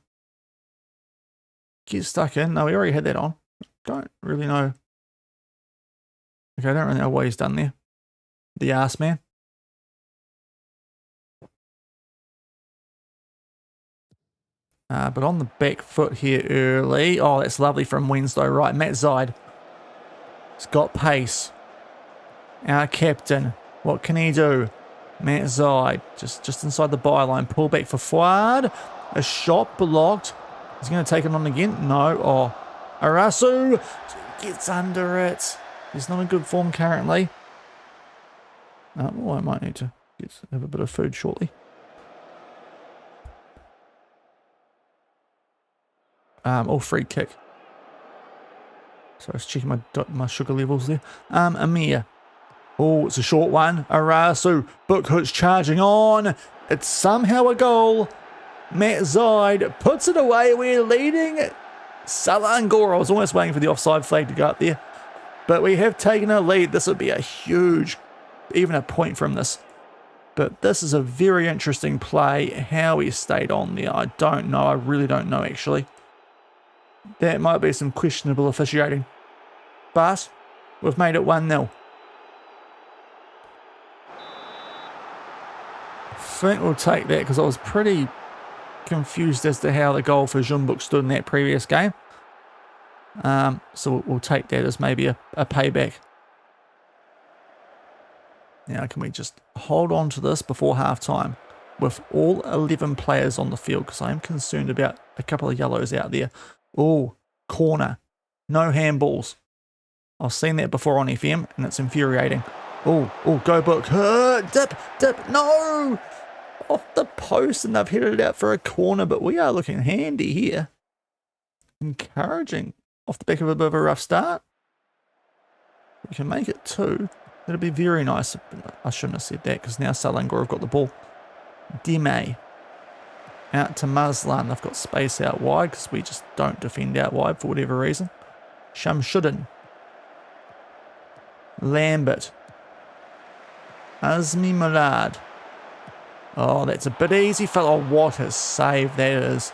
Get stuck in. No, we already had that on. Don't really know. Okay, I don't really know what he's done there. The ass man. But on the back foot here early. Oh, that's lovely from Wednesday. Right, Matt Zide. He's got pace. Our captain. What can he do? Matt Zide. Just inside the byline. Pull back for Fuad. A shot blocked. He's going to take it on again. No. Oh. Arasu gets under it. He's not in good form currently. Oh, I might need to have a bit of food shortly. Oh, free kick. So I was checking my sugar levels there. Amir. Oh, it's a short one. Arasu. Bookhurt's charging on. It's somehow a goal. Matt Zide puts it away. We're leading. Salangora. I was almost waiting for the offside flag to go up there. But we have taken a lead. This would be a huge, even a point from this. But this is a very interesting play. How he stayed on there, I don't know. I really don't know, actually. That might be some questionable officiating. But we've made it 1-0. I think we'll take that because I was pretty confused as to how the goal for Jeonbuk stood in that previous game. So we'll take that as maybe a payback. Now, can we just hold on to this before half-time with all 11 players on the field? Because I am concerned about a couple of yellows out there. Oh, corner. No handballs. I've seen that before on FM, and it's infuriating. Oh, go Book. Dip. No! Off the post, and they've headed it out for a corner, but we are looking handy here. Encouraging. Off the back of a bit of a rough start. We can make it 2. That'd be very nice. I shouldn't have said that because now Salangor have got the ball. Dime. Out to Muslan. They've got space out wide because we just don't defend out wide for whatever reason. Shamshuddin. Lambert. Azmi Murad. Oh, that's a bit easy, fella. Oh, what a save that is.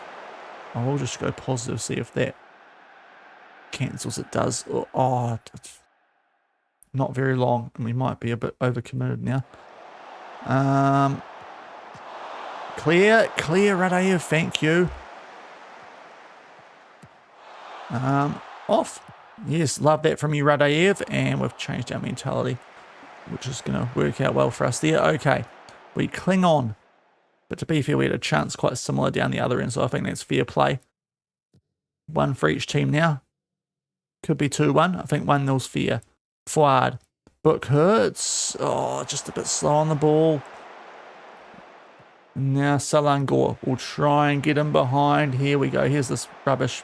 I will just go positive, see if that cancels. It does. Oh, it's not very long, and we might be a bit overcommitted now. Clear, Radayev, thank you. Off. Yes, love that from you, Radayev, and we've changed our mentality, which is going to work out well for us there. Okay, we cling on. But to be fair, we had a chance quite similar down the other end, so I think that's fair play. 1 for each team now. Could be 2-1. I think 1-0's fair. Fuad. Book hurts. Oh, just a bit slow on the ball. Now Selangor will try and get him behind. Here we go. Here's this rubbish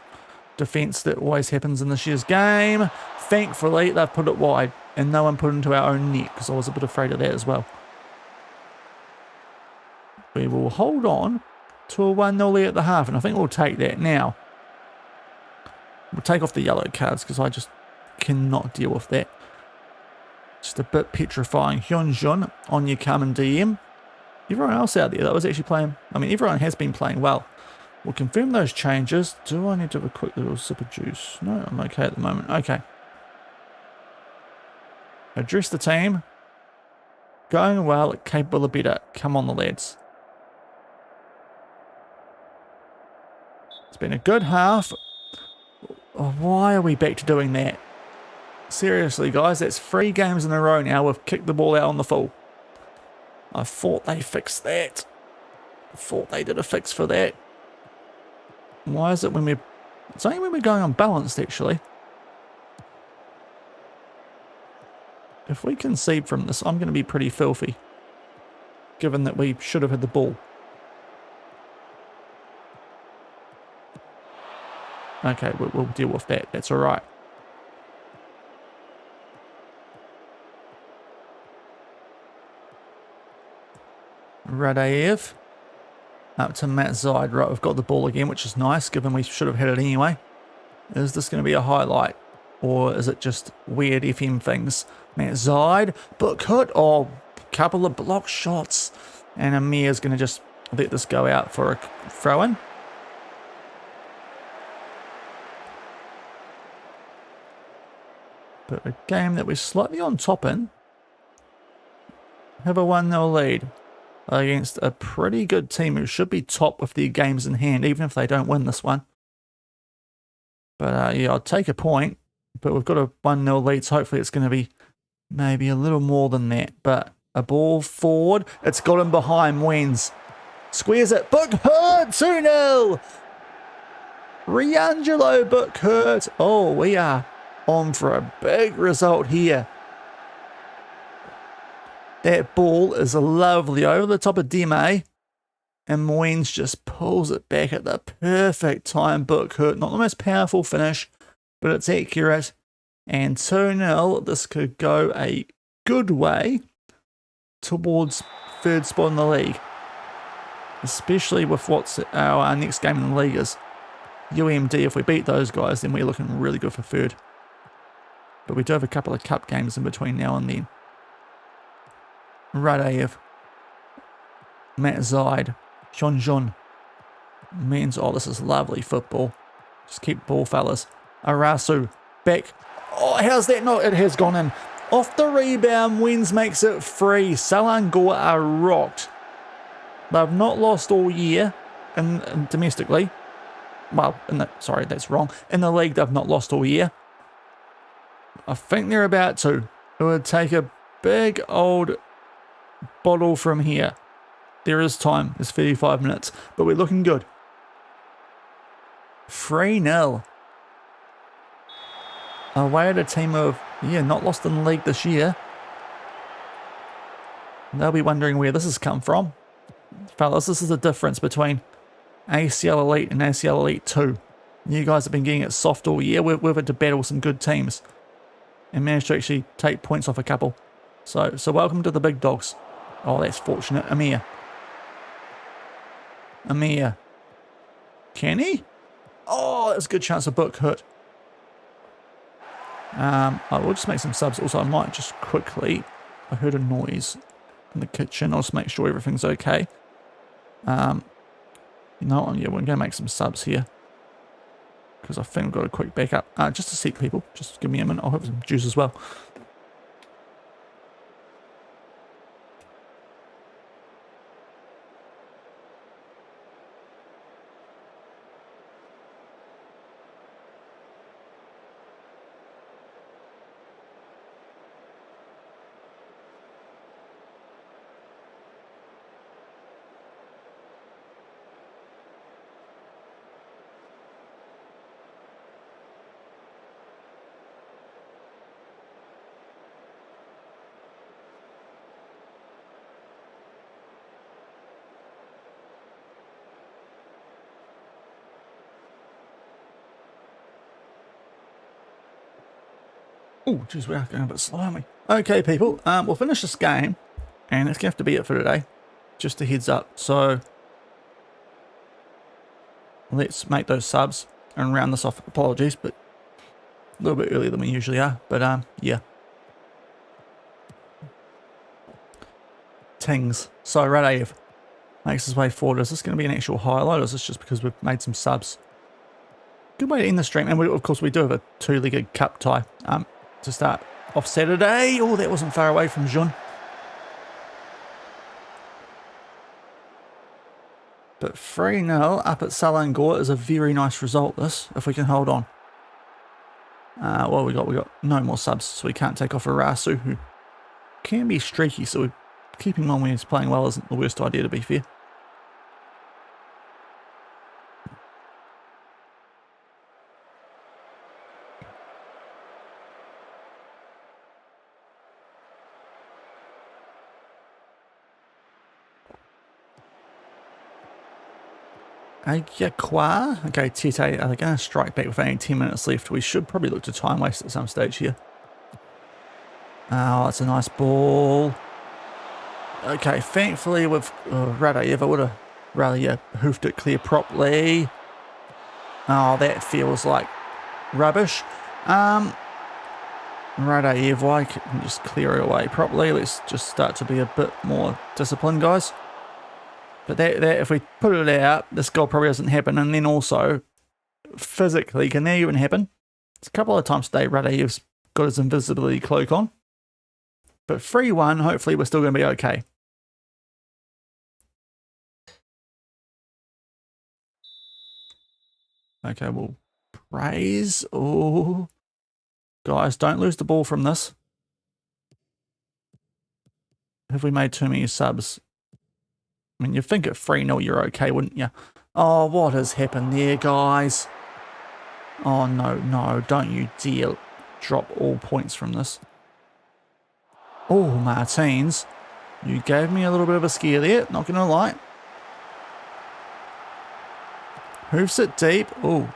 defence that always happens in this year's game. Thankfully, they've put it wide and no one put it into our own net because I was a bit afraid of that as well. We will hold on to a 1-0 lead at the half, and I think we'll take that now. We'll take off the yellow cards because I just cannot deal with that. Just a bit petrifying. Hyunjun, on your come and DM. Everyone else out there that was actually playing, I mean, everyone has been playing well. We'll confirm those changes. Do I need to have a quick little sip of juice? No, I'm okay at the moment. Okay. Address the team. Going well, capable of better. Come on, the lads. It's been a good half. Oh, why are we back to doing that? Seriously, guys, that's 3 games in a row now. We've kicked the ball out on the full. I thought they fixed that. I thought they did a fix for that. Why is it when we're... It's only when we're going unbalanced, actually. If we concede from this, I'm going to be pretty filthy. Given that we should have had the ball. Okay, we'll deal with that. That's all right. Radayev. Up to Matt Zide. Right, we've got the ball again, which is nice, given we should have had it anyway. Is this going to be a highlight? Or is it just weird FM things? Matt Zide. Book hit. Oh, couple of block shots. And Amir's going to just let this go out for a throw-in. But a game that we're slightly on top in. Have a 1-0 lead against a pretty good team who should be top with their games in hand, even if they don't win this one. But yeah, I'll take a point. But we've got a 1-0 lead, so hopefully it's going to be maybe a little more than that. But a ball forward. It's got him behind. Wins. Squares it. Book hurt. 2-0. Riangelo Book hurt. Oh, we are on for a big result here. That ball is lovely over the top of Deme. And Moines just pulls it back at the perfect time. Book hurt. Not the most powerful finish, but it's accurate. And 2-0. This could go a good way towards 3rd spot in the league. Especially with what's our next game in the league is. UMD. If we beat those guys, then we're looking really good for 3rd. But we do have a couple of cup games in between now and then. Radayev. Matt Zide. Hyunjun. Means, oh, this is lovely football. Just keep ball, fellas. Arasu. Back. Oh, how's that not? It has gone in. Off the rebound. Wins makes it free. Selangor are rocked. They've not lost all year in domestically. Well, sorry, that's wrong. In the league, they've not lost all year. I think they're about to. It would take a big old bottle from here. There is time. It's 35 minutes. But we're looking good. 3-0. Away at a team of, not lost in the league this year. They'll be wondering where this has come from. Fellas, this is the difference between ACL Elite and ACL Elite 2. You guys have been getting it soft all year. We've had to battle some good teams. And managed to actually take points off a couple. So welcome to the big dogs. Oh, that's fortunate. Amir. Can he? Oh, that's a good chance of book hit. I will just make some subs. Also, I might just quickly... I heard a noise in the kitchen. I'll just make sure everything's okay. You know what? Yeah, we're going to make some subs here. Because I think I've got a quick backup. Just a sec, people. Just give me a minute. I'll have some juice as well. Oh, geez, we are going a bit slow, aren't we? Okay, people, we'll finish this game, and it's going to have to be it for today. Just a heads up. So, let's make those subs and round this off. Apologies, but a little bit earlier than we usually are. But, yeah. Tings. So, Radaev makes his way forward. Is this going to be an actual highlight, or is this just because we've made some subs? Good way to end the stream. And, of course, we do have a two-legged cup tie. To start off Saturday. Oh, that wasn't far away from Shaun. But 3-0 up at Selangor is a very nice result, this, if we can hold on. Well, we got no more subs, so we can't take off Arasu, who can be streaky, so keeping him on when he's playing well isn't the worst idea, to be fair. Ayakwa. Okay, Tete, are they going to strike back with only 10 minutes left? We should probably look to time waste at some stage here. Oh, that's a nice ball. Okay, thankfully with Radaev, I would have rather hoofed it clear properly. Oh, that feels like rubbish. Radaev, why can't you just clear it away properly? Let's just start to be a bit more disciplined, guys. But that if we put it out, this goal probably doesn't happen. And then also, physically, can that even happen? It's a couple of times today, Radaev's got his invisibility cloak on. But 3-1, hopefully we're still going to be okay. Okay, we'll praise. Oh, guys, don't lose the ball from this. Have we made too many subs? I mean, you'd think at 3-0 you're okay, wouldn't you? Oh, what has happened there, guys? Oh, no, don't you dare drop all points from this. Oh, Martins, you gave me a little bit of a scare there, not going to lie. Hoofs it deep. Oh.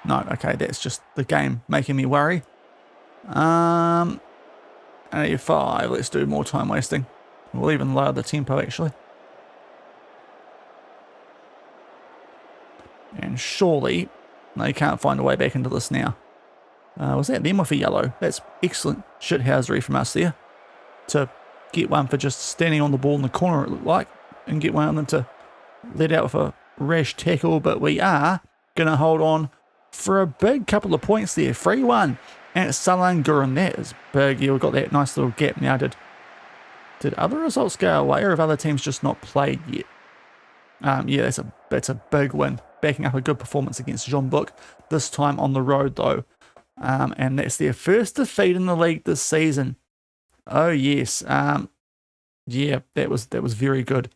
No, okay, that's just the game making me worry. 85, let's do more time wasting. We'll even lower the tempo, actually. And surely they can't find a way back into this now. Was that them with a yellow? That's excellent shithousery from us there. To get one for just standing on the ball in the corner, it looked like. And get one of them to let out with a rash tackle. But we are going to hold on for a big couple of points there. 3-1 at Selangor, and that is big. Yeah, we've got that nice little gap now. Did other results go away, or have other teams just not played yet? Yeah, that's a big win. Backing up a good performance against Jeonbuk, this time on the road though. And that's their first defeat in the league this season. Oh yes. Yeah, that was very good.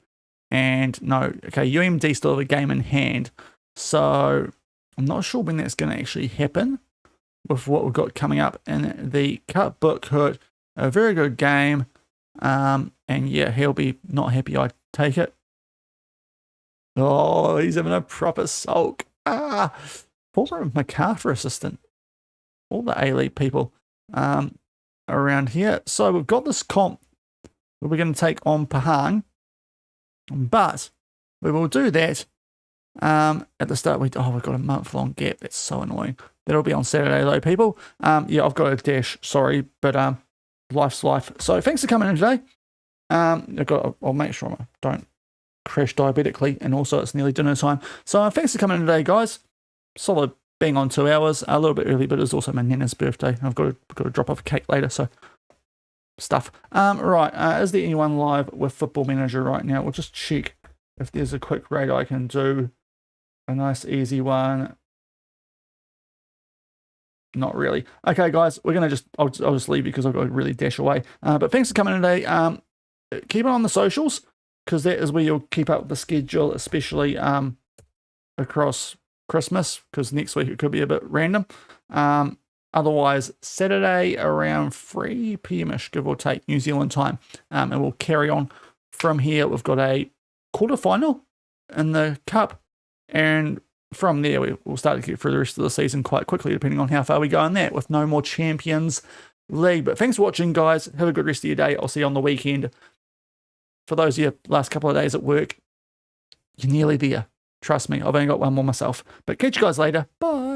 And no, okay, UMD still have a game in hand. So I'm not sure when that's going to actually happen with what we've got coming up in the Cup Book Hood. A very good game. And yeah, he'll be not happy, I take it. Oh, he's having a proper sulk. Former MacArthur assistant. All the A-League people around here. So we've got this comp that we're going to take on Pahang. But we will do that At the start, we've got a month-long gap. That's so annoying. That'll be on Saturday, though, people. Yeah, I've got a dash. Sorry, but life's life. So thanks for coming in today. I'll make sure I don't crash diabetically, and also it's nearly dinner time. So thanks for coming in today, guys. Solid bang on 2 hours. A little bit early, but it's also my Nana's birthday. I've got to drop off a cake later, so stuff. Right, is there anyone live with Football Manager right now? We'll just check if there's a quick raid I can do. A nice easy one. Not really. Okay, guys, we're gonna I'll just leave because I've got to really dash away. But thanks for coming in today. Keep it on the socials, because that is where you'll keep up with the schedule, especially across Christmas, because next week it could be a bit random. Otherwise, Saturday around 3 p.m-ish, give or take, New Zealand time. And we'll carry on from here. We've got a quarterfinal in the Cup, and from there we'll start to get through the rest of the season quite quickly, depending on how far we go in that, with no more Champions League. But thanks for watching, guys. Have a good rest of your day. I'll see you on the weekend. For those of you last couple of days at work, you're nearly there. Trust me, I've only got one more myself. But catch you guys later. Bye.